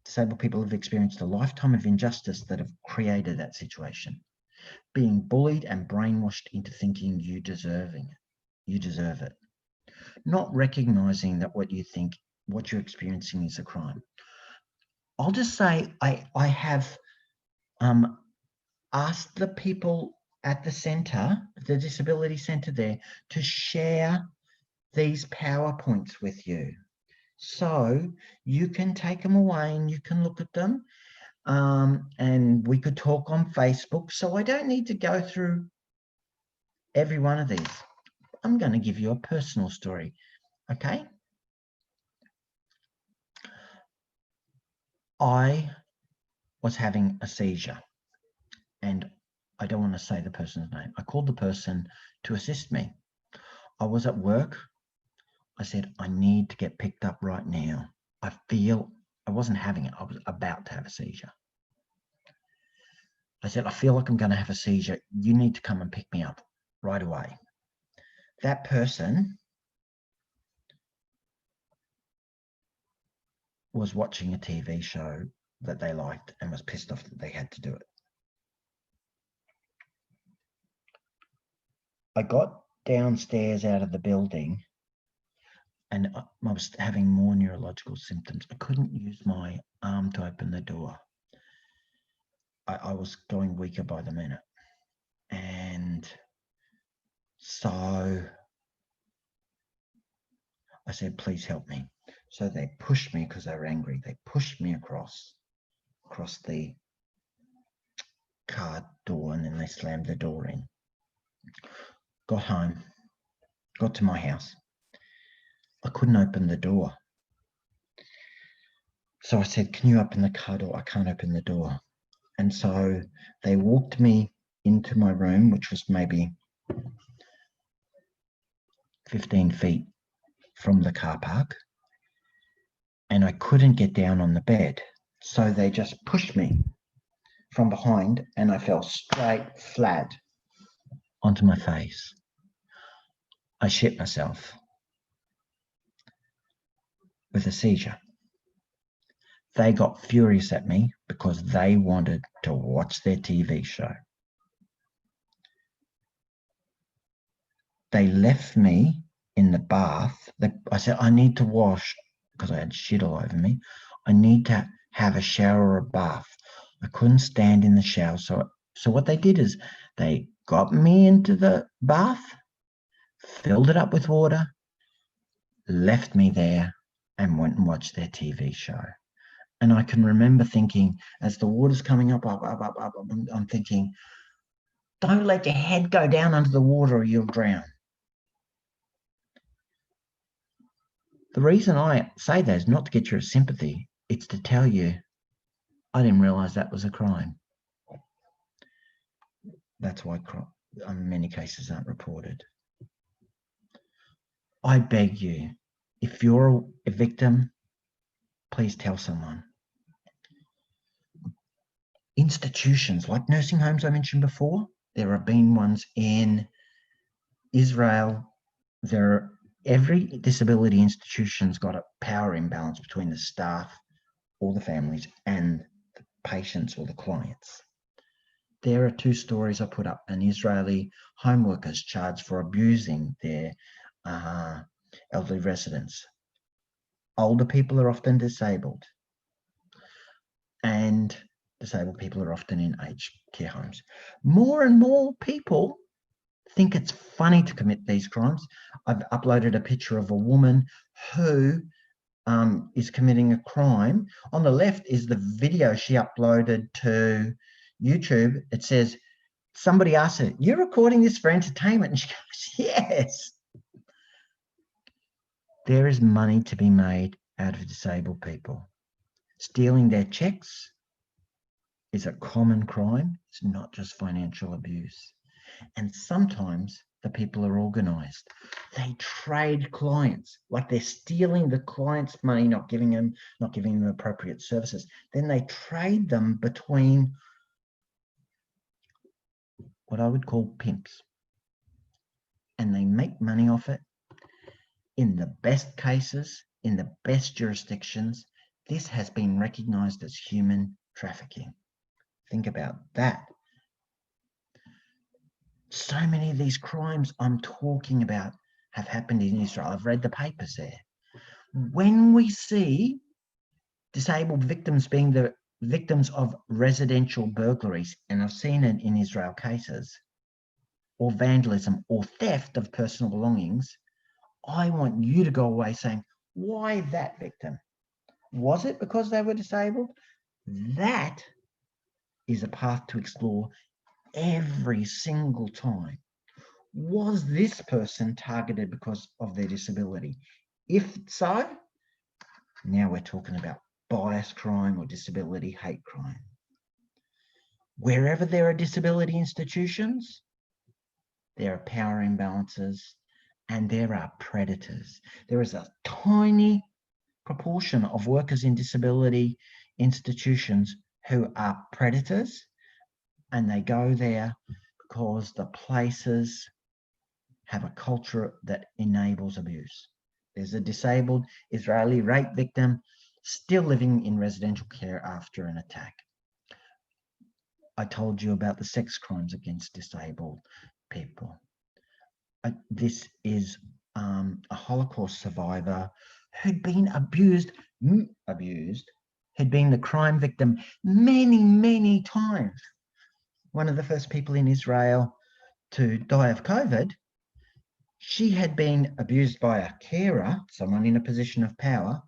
disabled people have experienced a lifetime of injustice that have created that situation. Being bullied and brainwashed into thinking you deserve it. Not recognizing that what you're experiencing is a crime. I'll just say I have asked the people at the centre, the disability centre there, to share these PowerPoints with you. So you can take them away and you can look at them. And we could talk on Facebook. So I don't need to go through every one of these. I'm going to give you a personal story, okay? I was having a seizure and I don't want to say the person's name. I called the person to assist me. I was at work. I said, I need to get picked up right now. I wasn't having it. I was about to have a seizure. I said, I feel like I'm going to have a seizure. You need to come and pick me up right away. That person was watching a TV show that they liked and was pissed off that they had to do it. I got downstairs out of the building and I was having more neurological symptoms. I couldn't use my arm to open the door. I was going weaker by the minute. And so I said, please help me. So they pushed me because they were angry. They pushed me across the car door and then they slammed the door in. Got home, got to my house. I couldn't open the door. So I said, can you open the car door? I can't open the door. And so they walked me into my room, which was maybe 15 feet from the car park. And I couldn't get down on the bed. So they just pushed me from behind and I fell straight flat onto my face. I shit myself with a seizure. They got furious at me because they wanted to watch their TV show. They left me in the bath. I said, I need to wash because I had shit all over me. I need to have a shower or a bath. I couldn't stand in the shower. So what they did is they got me into the bath, filled it up with water, left me there, and went and watched their TV show. And I can remember thinking, as the water's coming up, I'm thinking, don't let your head go down under the water or you'll drown. The reason I say that is not to get your sympathy. It's to tell you, I didn't realize that was a crime. That's why many cases aren't reported. I beg you, if you're a victim, please tell someone. Institutions like nursing homes I mentioned before, there have been ones in Israel. Every disability institution's got a power imbalance between the staff or the families and the patients or the clients. There are 2 stories I put up. An Israeli home workers charged for abusing their elderly residents. Older people are often disabled, and disabled people are often in aged care homes. More and more people think it's funny to commit these crimes. I've uploaded a picture of a woman who is committing a crime. On the left is the video she uploaded to YouTube. It says, somebody asked her, "You're recording this for entertainment?" And she goes, "Yes." There is money to be made out of disabled people. Stealing their checks is a common crime. It's not just financial abuse. And sometimes the people are organized. They trade clients, like they're stealing the client's money, not giving them appropriate services. Then they trade them between what I would call pimps. And they make money off it. In the best cases, in the best jurisdictions, this has been recognized as human trafficking. Think about that. So many of these crimes I'm talking about have happened in Israel. I've read the papers there. When we see disabled victims being the victims of residential burglaries, and I've seen it in Israel cases, or vandalism or theft of personal belongings, I want you to go away saying, why that victim? Was it because they were disabled? That is a path to explore every single time. Was this person targeted because of their disability? If so, now we're talking about bias crime or disability hate crime. Wherever there are disability institutions, there are power imbalances and there are predators. There is a tiny proportion of workers in disability institutions who are predators, and they go there because the places have a culture that enables abuse. There's a disabled Israeli rape victim still living in residential care after an attack. I told you about the sex crimes against disabled people. This is a Holocaust survivor who'd been abused, had been the crime victim many, many times. One of the first people in Israel to die of COVID, she had been abused by a carer, someone in a position of power.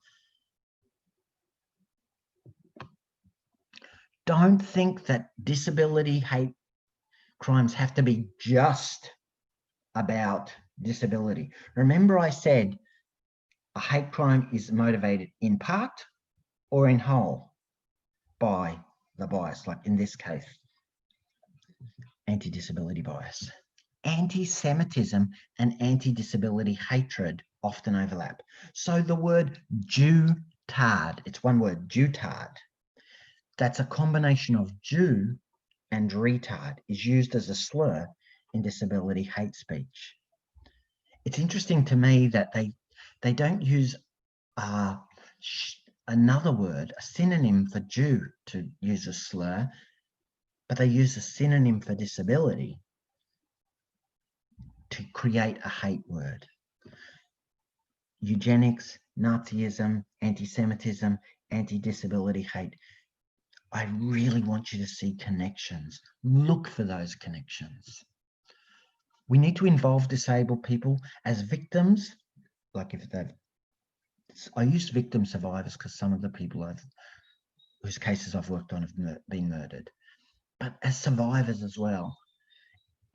Don't think that disability hate crimes have to be just about disability. Remember I said a hate crime is motivated in part or in whole by the bias, like in this case, anti-disability bias. Anti-Semitism and anti-disability hatred often overlap. So the word Jew-tard, it's one word, Jew-tard, that's a combination of Jew and retard, is used as a slur in disability hate speech. It's interesting to me that they don't use another word, a synonym for Jew, to use a slur, but they use a synonym for disability to create a hate word. Eugenics, Nazism, anti-Semitism, anti-disability hate. I really want you to see connections. Look for those connections. We need to involve disabled people as victims, like if they've, I use victim survivors because some of the people whose cases I've worked on have been murdered, but as survivors as well.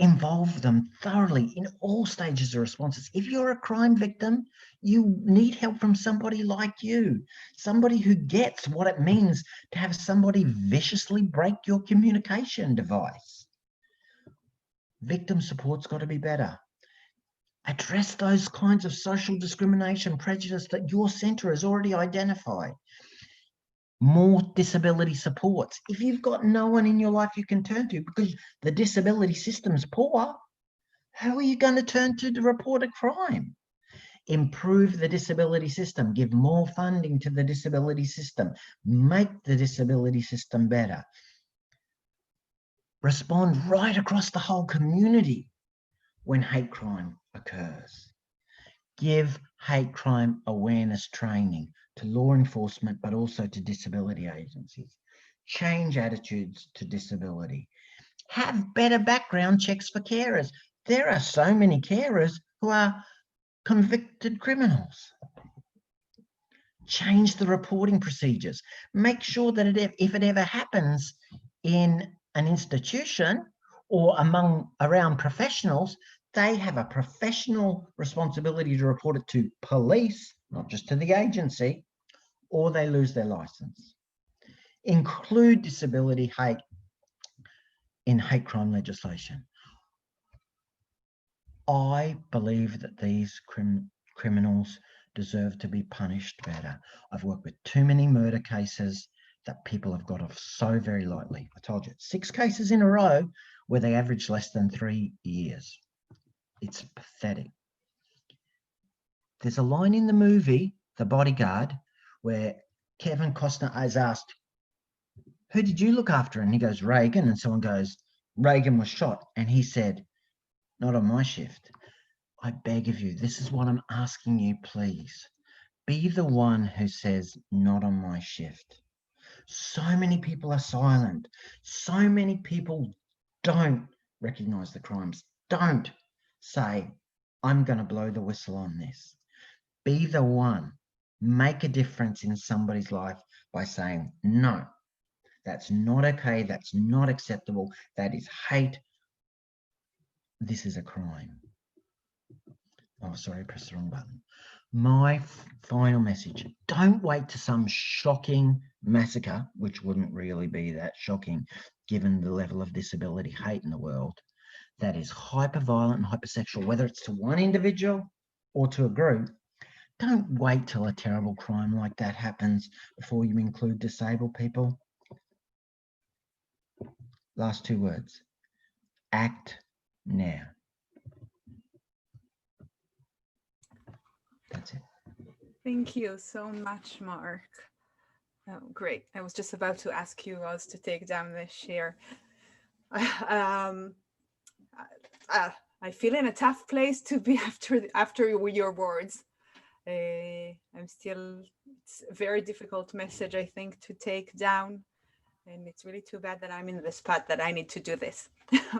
Involve them thoroughly in all stages of responses. If you're a crime victim, you need help from somebody like you, somebody who gets what it means to have somebody viciously break your communication device. Victim support's got to be better. Address those kinds of social discrimination, prejudice that your centre has already identified. More disability supports. If you've got no one in your life you can turn to because the disability system's poor, how are you going to turn to report a crime? Improve the disability system. Give more funding to the disability system. Make the disability system better. Respond right across the whole community when hate crime occurs. Give hate crime awareness training to law enforcement, but also to disability agencies. Change attitudes to disability. Have better background checks for carers. There are so many carers who are convicted criminals. Change the reporting procedures. Make sure that if it ever happens in an institution or around professionals, they have a professional responsibility to report it to police, not just to the agency, or they lose their license. Include disability hate in hate crime legislation. I believe that these criminals deserve to be punished better. I've worked with too many murder cases that people have got off so very lightly. I told you, 6 cases in a row where they average less than 3 years. It's pathetic. There's a line in the movie, The Bodyguard, where Kevin Costner is asked, who did you look after? And he goes, Reagan. And someone goes, Reagan was shot. And he said, not on my shift. I beg of you, this is what I'm asking you, please. Be the one who says, not on my shift. So many people are silent. So many people don't recognize the crimes. Don't say, I'm going to blow the whistle on this. Be the one. Make a difference in somebody's life by saying, no, that's not okay. That's not acceptable. That is hate. This is a crime. Oh, sorry, I pressed the wrong button. My final message, don't wait to some shocking massacre, which wouldn't really be that shocking given the level of disability hate in the world, that is hyper-violent and hypersexual, whether it's to one individual or to a group. Don't wait till a terrible crime like that happens before you include disabled people. Last 2 words, act now. That's it. Thank you so much, Mark. Oh, great. I was just about to ask you guys to take down this share. I feel in a tough place to be after your words. It's a very difficult message, I think, to take down. And it's really too bad that I'm in the spot that I need to do this.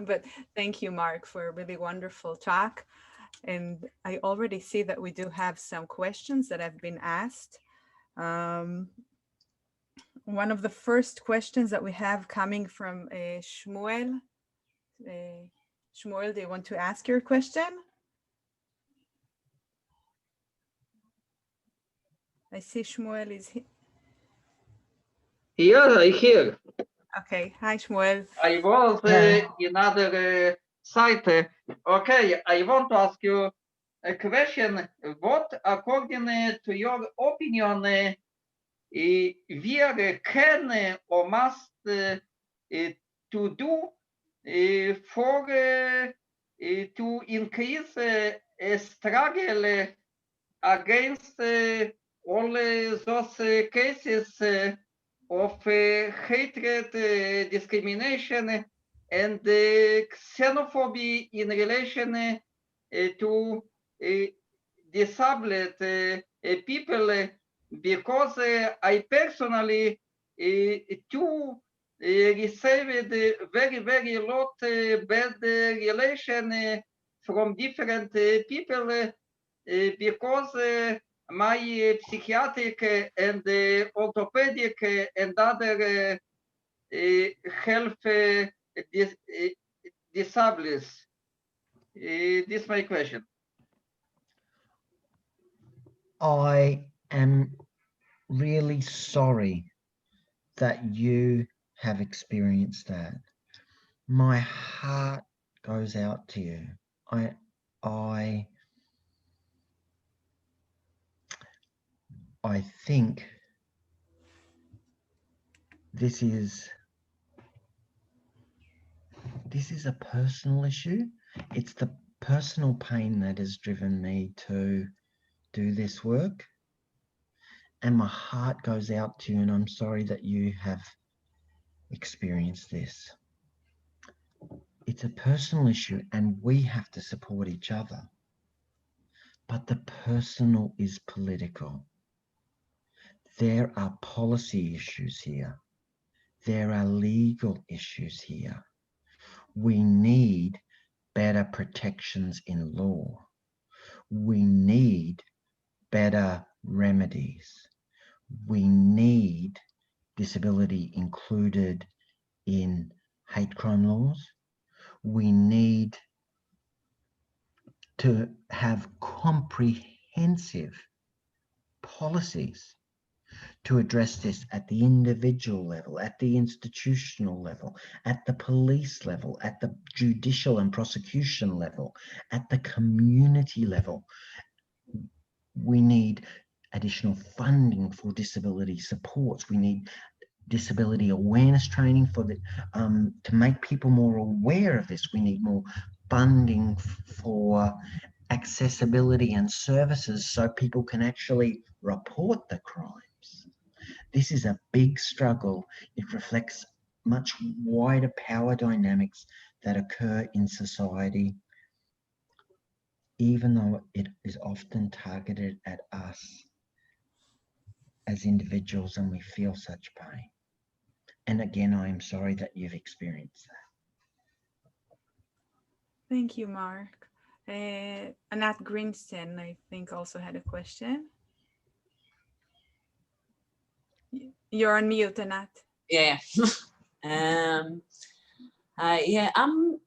But thank you, Mark, for a really wonderful talk. And I already see that we do have some questions that have been asked. One of the first questions that we have coming from Shmuel. Shmuel, do you want to ask your question? I see Shmuel is here. Yeah, I hear. Okay, hi Shmuel. I was in other site. Okay, I want to ask you a question. What, according to your opinion, we can or must to do for to increase struggle against all those cases of hatred, discrimination, and xenophobia in relation to disabled people, because I personally too received very, very lot bad relation from different people because my psychiatric and orthopedic and other health disabled. This is my question. I am really sorry that you have experienced that. My heart goes out to you. I think this is a personal issue. It's the personal pain that has driven me to do this work. And my heart goes out to you, and I'm sorry that you have experienced this. It's a personal issue, and we have to support each other. But the personal is political. There are policy issues here. There are legal issues here. We need better protections in law. We need better remedies. We need disability included in hate crime laws. We need to have comprehensive policies to address this at the individual level, at the institutional level, at the police level, at the judicial and prosecution level, at the community level. We need additional funding for disability supports. We need disability awareness training for the to make people more aware of this. We need more funding for accessibility and services so people can actually report the crimes. This is a big struggle. It reflects much wider power dynamics that occur in society, even though it is often targeted at us as individuals, and we feel such pain. And again, I am sorry that you've experienced that. Thank you, Mark. Anat Greenston, I think, also had a question. You're on mute, Anat. Yeah. Yeah, I'm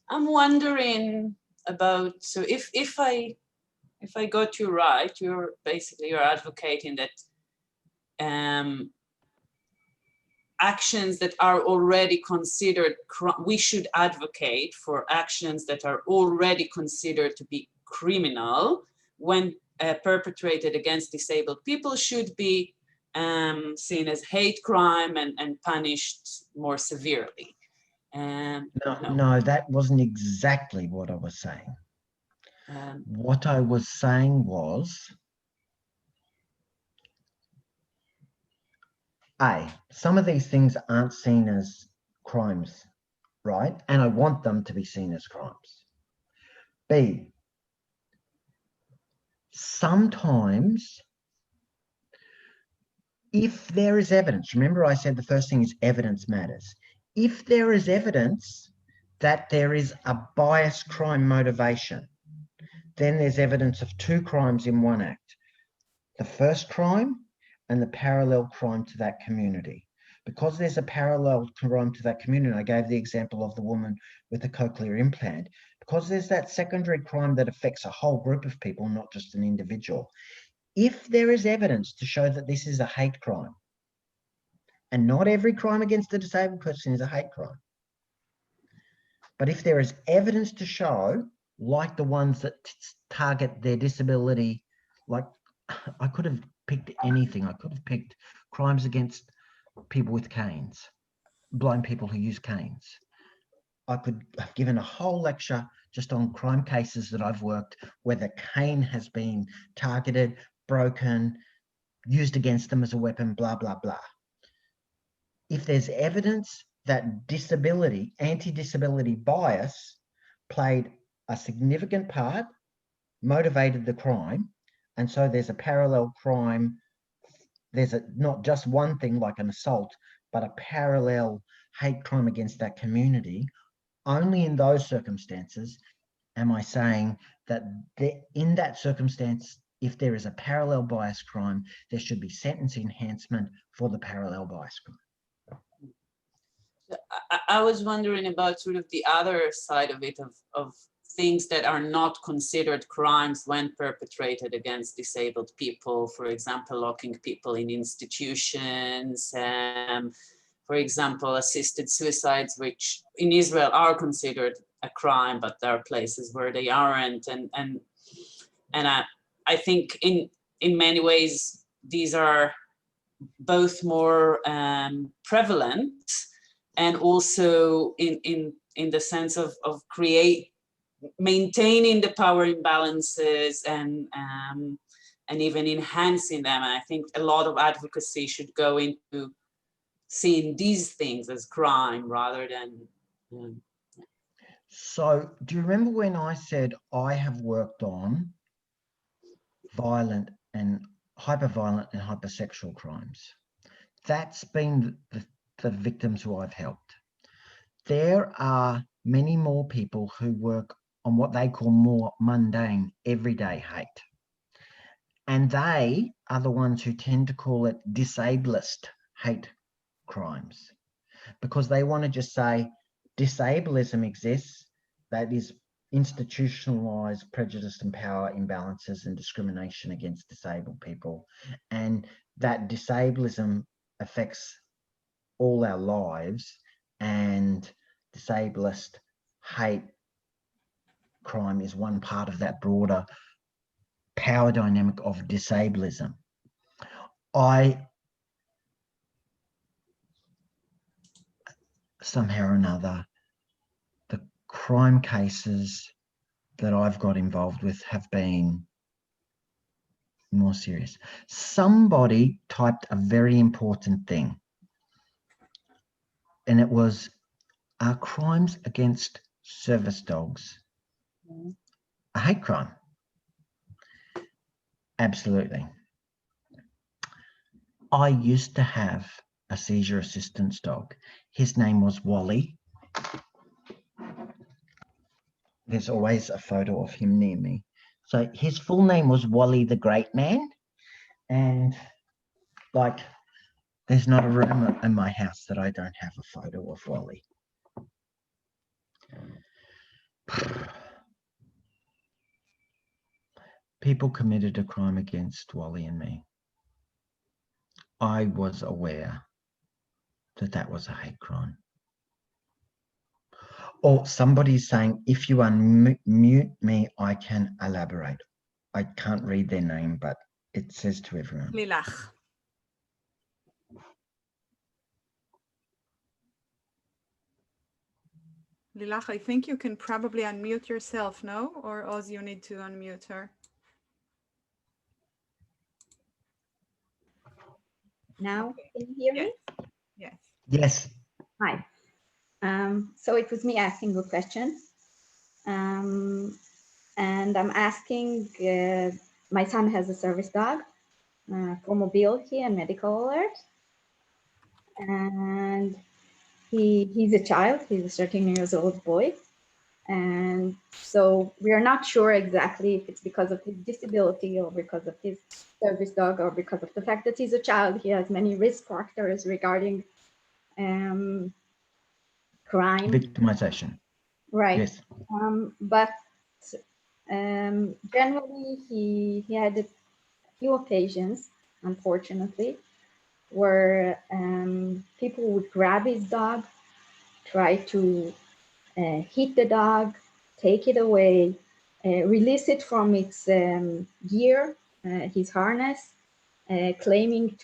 wondering about, so if I got you right, you're advocating that actions that are already considered, we should advocate for actions that are already considered to be criminal when perpetrated against disabled people should be seen as hate crime and punished more severely. No, that wasn't exactly what I was saying. What I was saying was, some of these things aren't seen as crimes, right? And I want them to be seen as crimes. B, sometimes if there is evidence, remember I said the first thing is evidence matters. If there is evidence that there is a biased crime motivation, then there's evidence of two crimes in one act. The first crime and the parallel crime to that community. Because there's a parallel crime to that community, I gave the example of the woman with the cochlear implant, because there's that secondary crime that affects a whole group of people, not just an individual. If there is evidence to show that this is a hate crime, and not every crime against a disabled person is a hate crime, but if there is evidence to show, like the ones that target their disability, like I could have picked anything. I could have picked crimes against people with canes, blind people who use canes. I could have given a whole lecture just on crime cases that I've worked where the cane has been targeted, broken, used against them as a weapon, blah, blah, blah. If there's evidence that disability, anti-disability bias played a significant part, motivated the crime, and so there's a parallel crime, there's not just one thing like an assault, but a parallel hate crime against that community, only in those circumstances am I saying that in that circumstance, if there is a parallel bias crime, there should be sentence enhancement for the parallel bias crime. I was wondering about sort of the other side of it, of things that are not considered crimes when perpetrated against disabled people. For example, locking people in institutions, for example, assisted suicides, which in Israel are considered a crime, but there are places where they aren't. And I think in many ways, these are both more prevalent, and also in the sense of maintaining the power imbalances and even enhancing them. And I think a lot of advocacy should go into seeing these things as crime rather than. So do you remember when I said I have worked on violent and hyper-violent and hypersexual crimes? That's been the victims who I've helped. There are many more people who work on what they call more mundane, everyday hate. And they are the ones who tend to call it disablist hate crimes, because they want to just say disableism exists, that is institutionalized prejudice and power imbalances and discrimination against disabled people, and that disableism affects all our lives, and disablist hate crime is one part of that broader power dynamic of disableism. Somehow or another, the crime cases that I've got involved with have been more serious. Somebody typed a very important thing, and it was, are crimes against service dogs a hate crime? Absolutely. I used to have a seizure assistance dog. His name was Wally. There's always a photo of him near me. So his full name was Wally the Great Man. And like, there's not a room in my house that I don't have a photo of Wally. People committed a crime against Wally and me. I was aware that that was a hate crime. Or somebody's saying, if you unmute me, I can elaborate. I can't read their name, but it says to everyone. Lilach. Lilach, I think you can probably unmute yourself, no? Or Oz, you need to unmute her. Now, can you hear me? Yes. Yes. Hi. So it was me asking a question. And I'm asking, my son has a service dog for mobility and medical alert. And he's a child, he's a 13-year-old boy. And so we are not sure exactly if it's because of his disability or because of his service dog or because of the fact that he's a child. He has many risk factors regarding crime. Victimization. Right. Yes. But generally he had a few occasions, unfortunately, where people would grab his dog, try to hit the dog, take it away, release it from its gear, his harness, claiming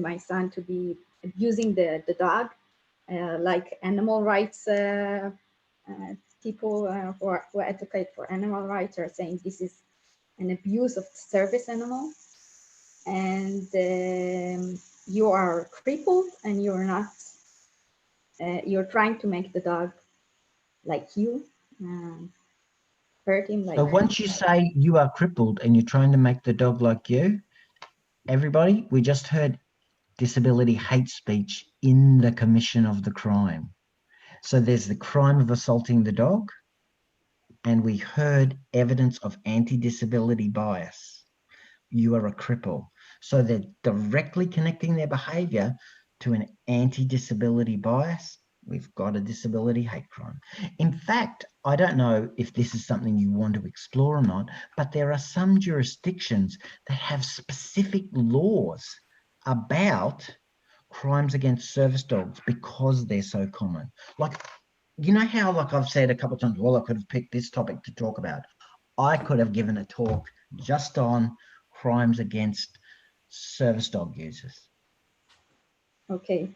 my son to be abusing the dog, like animal rights people who advocate for animal rights are saying this is an abuse of the service animal, and you are crippled and you're not, you're trying to make the dog like you, hurt him like. So once you say you are crippled and you're trying to make the dog like you, everybody, we just heard disability hate speech in the commission of the crime. So there's the crime of assaulting the dog, and we heard evidence of anti-disability bias, you are a cripple. So they're directly connecting their behavior to an anti-disability bias. We've got a disability hate crime. In fact, I don't know if this is something you want to explore or not, but there are some jurisdictions that have specific laws about crimes against service dogs because they're so common. Like, you know how, like I've said a couple of times, well, I could have picked this topic to talk about. I could have given a talk just on crimes against service dog users. Okay,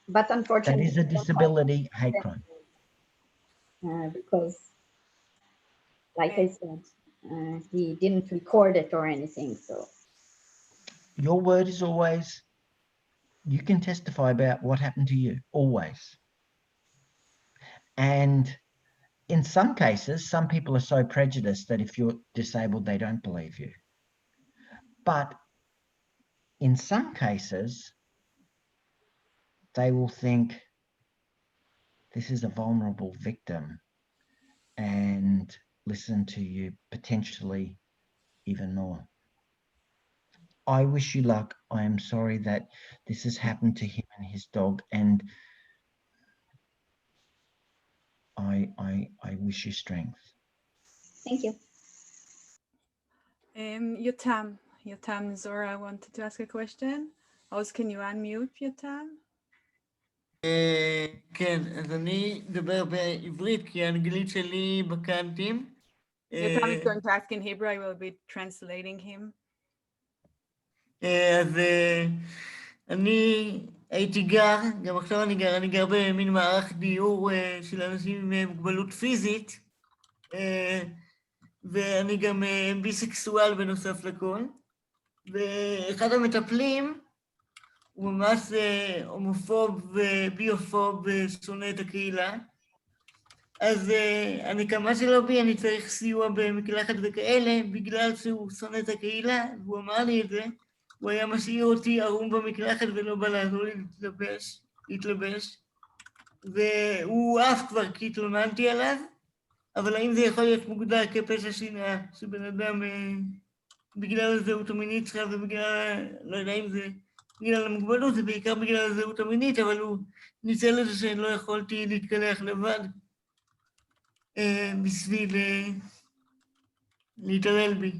but unfortunately, That is a disability hate crime. Because, like I said, he didn't record it or anything. So Your word is always, you can testify about what happened to you, always. And in some cases, some people are so prejudiced that if you're disabled, they don't believe you. But in some cases, they will think this is a vulnerable victim and listen to you potentially even more. I wish you luck. I am sorry that this has happened to him and his dog, and I wish you strength. thank you. Yotam Zora wanted to ask a question. Oz, can you unmute Yotam? כן, אז אני אדבר בעברית, כי האנגלית שלי בקאנטים. Yotam is going to ask in Hebrew, I will be translating him. אז אני הייתי גם עכשיו אני גר במין מערך דיור של אנשים עם מוגבלות פיזית, ואני גם ביסקסואל בנוסף לכל, ואחד המטפלים הוא ממש הומופוב וביופוב ושונא את הקהילה. אז אני כמה שלא בי, אני צריך סיוע במקלחת וכאלה, בגלל שהוא שונא את הקהילה, והוא אמר לי את זה, הוא היה משאיר אותי ערום במקלחת ולא בא לעזור לי להתלבש, והוא אף כבר כי התלוננתי עליו, אבל האם זה יכול להיות מוגדר כפשע שנאה, שבן אדם בגלל הזהות המינית שלך ובגלל, לא יודע אם זה בגלל המוגבלות, זה בעיקר בגלל הזהות המינית, אבל הוא ניצל את זה שלא יכולתי להתקלח לבד בשביל להתעלל בי.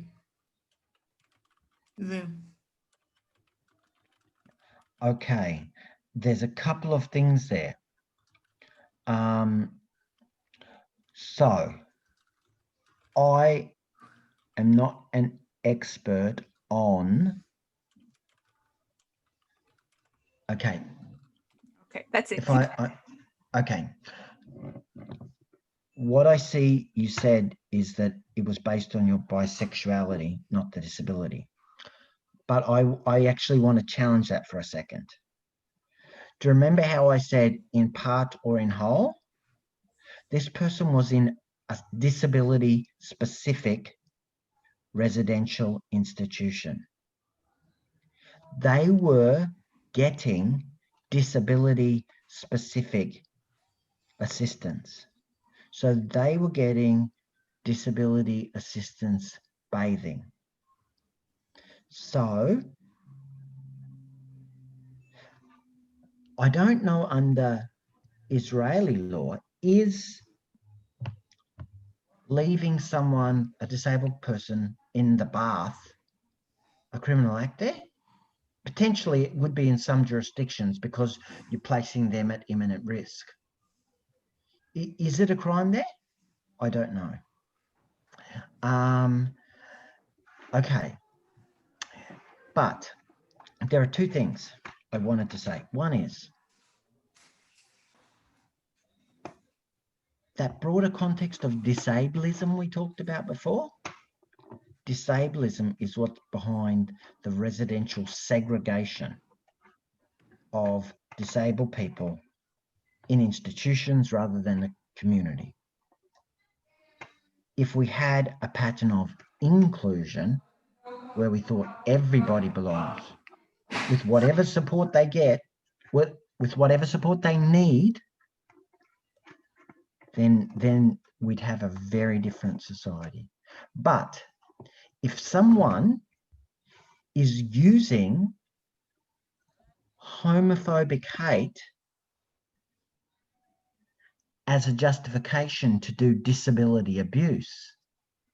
זהו. Okay, there's a couple of things there. So, I am not an expert on... Okay. Okay, that's it. If okay. What I see you said is that it was based on your bisexuality, not the disability. But I actually want to challenge that for a second. Do you remember how I said in part or in whole? This person was in a disability-specific residential institution. They were getting disability-specific assistance. So they were getting disability assistance bathing. So I don't know under Israeli law, is leaving someone, a disabled person, in the bath a criminal act there? Potentially it would be in some jurisdictions because you're placing them at imminent risk. Is it a crime there? I don't know. Okay. But there are two things I wanted to say. One is that broader context of disablism we talked about before. Disablism is what's behind the residential segregation of disabled people in institutions rather than the community. If we had a pattern of inclusion where we thought everybody belongs, with whatever support they get, with whatever support they need, then we'd have a very different society. But if someone is using homophobic hate as a justification to do disability abuse,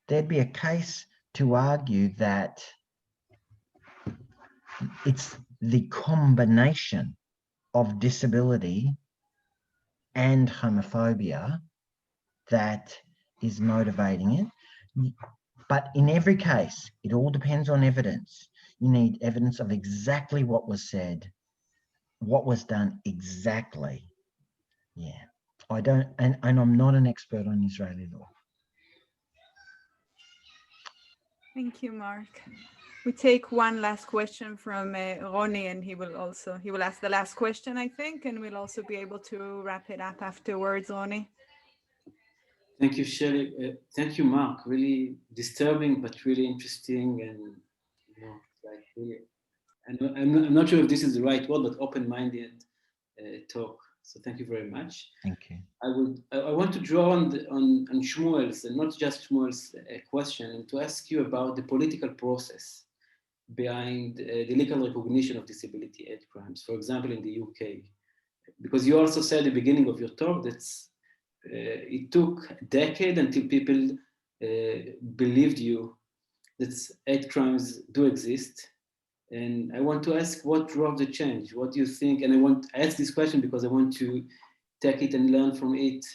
there'd be a case to argue that it's the combination of disability and homophobia that is motivating it. But in every case, it all depends on evidence. You need evidence of exactly what was said, what was done exactly. Yeah, I don't, and I'm not an expert on Israeli law. Thank you, Mark. We take one last question from Ronnie, and he will ask the last question, I think, and we'll also be able to wrap it up afterwards, Ronnie. Thank you, Shelley. Thank you, Mark. Really disturbing, but really interesting, and like really, I'm not sure if this is the right word, but open-minded talk. So thank you very much. Thank you. I want to draw on Shmuel's, and not just Shmuel's question, and to ask you about the political process behind the legal recognition of disability hate crimes, for example, in the UK. Because you also said at the beginning of your talk that it took a decade until people believed you that hate crimes do exist. And I want to ask, what drove the change? What do you think? And I ask this question because I want to take it and learn from it,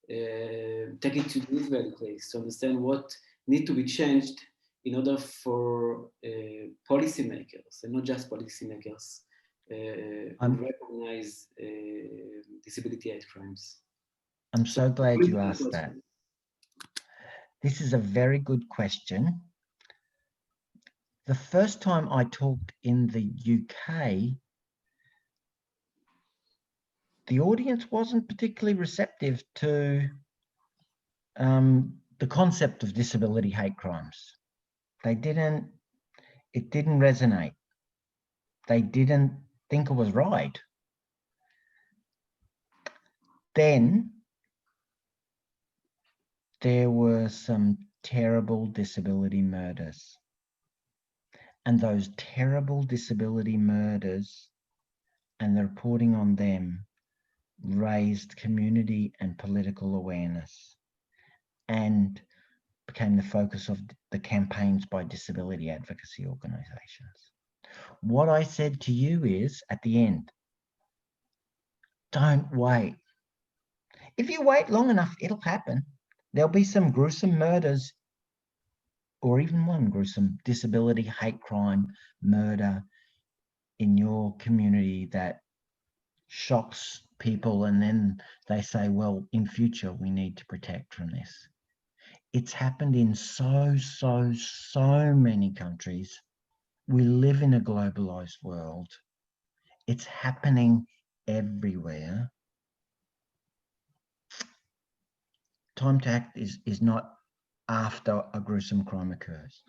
take it to the Israeli case to understand what needs to be changed in order for policymakers, and not just policymakers, to recognize disability hate crimes. I'm so glad you asked that. This is a very good question. The first time I talked in the UK, the audience wasn't particularly receptive to the concept of disability hate crimes. It didn't resonate. They didn't think it was right. Then there were some terrible disability murders. And those terrible disability murders and the reporting on them raised community and political awareness and became the focus of the campaigns by disability advocacy organisations. What I said to you is, at the end, don't wait. If you wait long enough, it'll happen. There'll be some gruesome murders, or even one gruesome disability hate crime murder in your community that shocks people, and then they say, well, in future, we need to protect from this. It's happened in so many countries. We live in a globalized world. It's happening everywhere. Time to act is not after a gruesome crime occurs.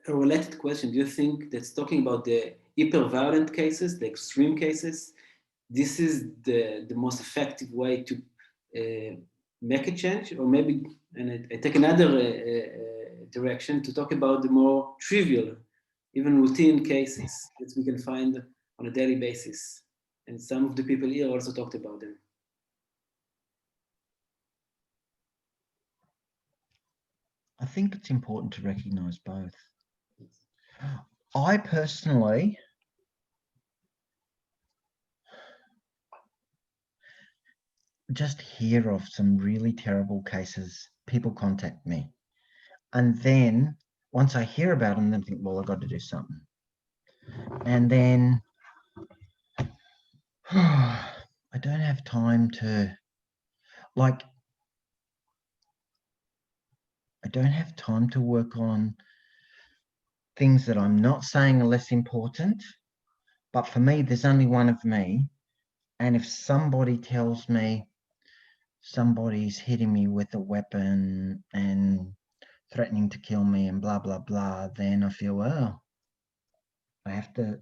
A related question, do you think that's talking about the hyper-violent cases, the extreme cases, this is the most effective way to make a change? Or maybe, and I take another direction to talk about the more trivial, even routine cases that we can find on a daily basis. And some of the people here also talked about them. I think it's important to recognize both. I personally just hear of some really terrible cases. People contact me. And then once I hear about them, then think, well, I've got to do something. And then I don't have time to, like, I don't have time to work on things that I'm not saying are less important. But for me, there's only one of me. And if somebody tells me somebody's hitting me with a weapon and threatening to kill me and blah, blah, blah, then I feel, well, I have to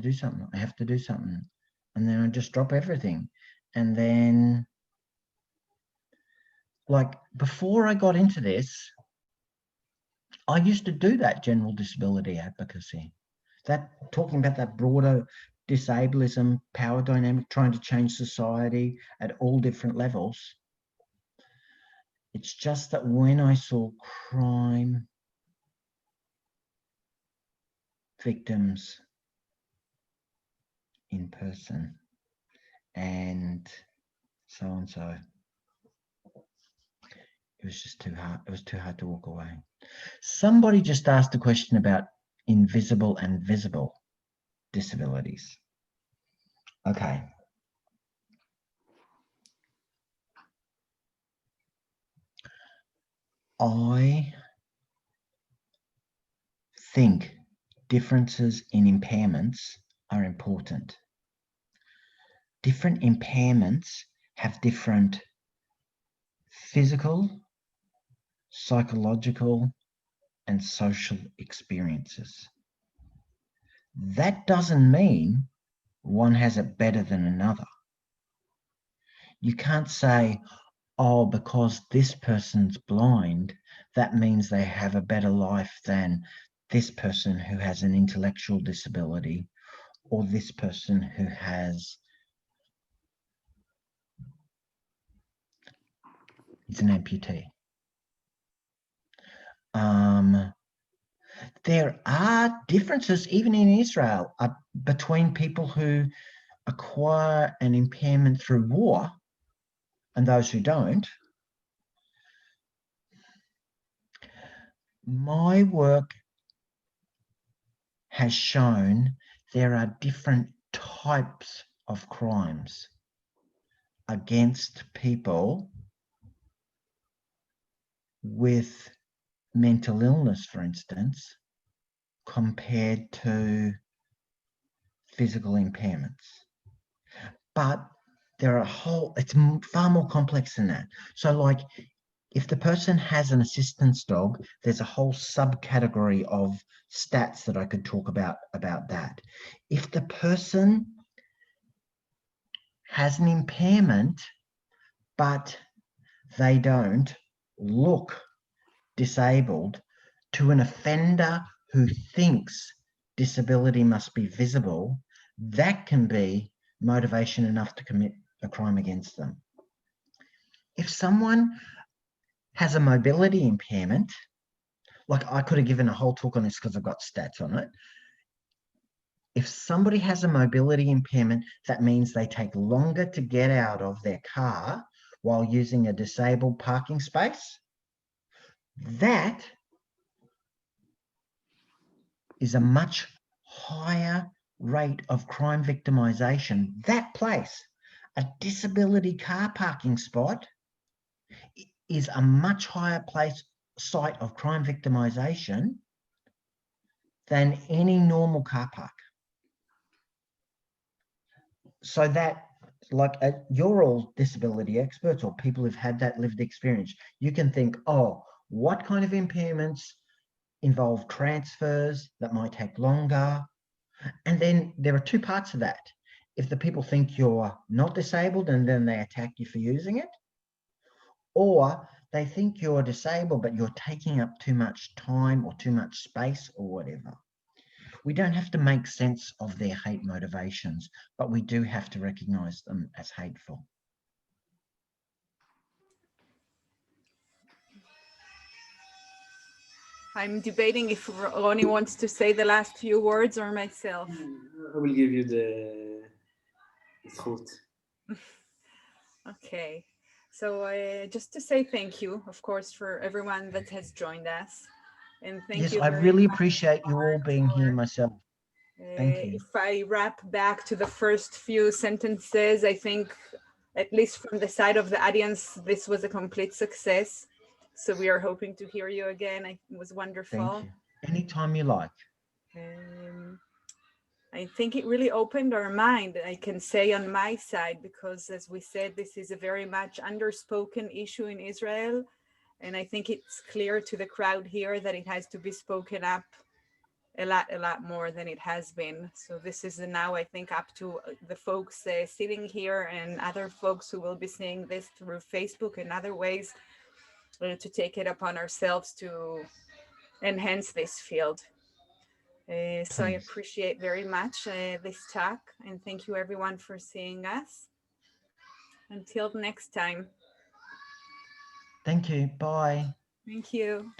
do something. I have to do something. And then I just drop everything. And then like before I got into this, I used to do that general disability advocacy, that talking about that broader disablism, power dynamic, trying to change society at all different levels. It's just that when I saw crime victims in person and so, it was just too hard. It was too hard to walk away. Somebody just asked a question about invisible and visible disabilities. Okay. I think differences in impairments are important. Different impairments have different physical, psychological, and social experiences. That doesn't mean one has it better than another. You can't say, oh, because this person's blind, that means they have a better life than this person who has an intellectual disability or this person who is an amputee. There are differences even in Israel between people who acquire an impairment through war and those who don't. My work has shown there are different types of crimes against people with mental illness, for instance, compared to physical impairments. But there are it's far more complex than that. So like if the person has an assistance dog, there's a whole subcategory of stats that I could talk about that. If the person has an impairment, but they don't look disabled, to an offender who thinks disability must be visible, that can be motivation enough to commit a crime against them. If someone has a mobility impairment, like I could have given a whole talk on this because I've got stats on it. If somebody has a mobility impairment, that means they take longer to get out of their car while using a disabled parking space. That is a much higher rate of crime victimization. That place, a disability car parking spot, is a much higher site of crime victimization than any normal car park. So that, like, you're all disability experts or people who've had that lived experience. You can think, oh, what kind of impairments involve transfers that might take longer? And then there are two parts of that. If the people think you're not disabled and then they attack you for using it, or they think you're disabled but you're taking up too much time or too much space or whatever. We don't have to make sense of their hate motivations, but we do have to recognize them as hateful. I'm debating if Ronnie wants to say the last few words or myself. I will give you the zehut. Okay, so just to say thank you, of course, for everyone that has joined us. And thank you. Yes, I really appreciate you all being here myself. Thank you. If I wrap back to the first few sentences, I think, at least from the side of the audience, this was a complete success. So we are hoping to hear you again. It was wonderful. Thank you. Anytime you like. I think it really opened our mind, I can say on my side, because as we said, this is a very much underspoken issue in Israel. And I think it's clear to the crowd here that it has to be spoken up a lot more than it has been. So this is now, I think, up to the folks sitting here and other folks who will be seeing this through Facebook and other ways to take it upon ourselves to enhance this field. So I appreciate very much this talk, and thank you everyone for seeing us. Until next time. Thank you. Bye. Thank you.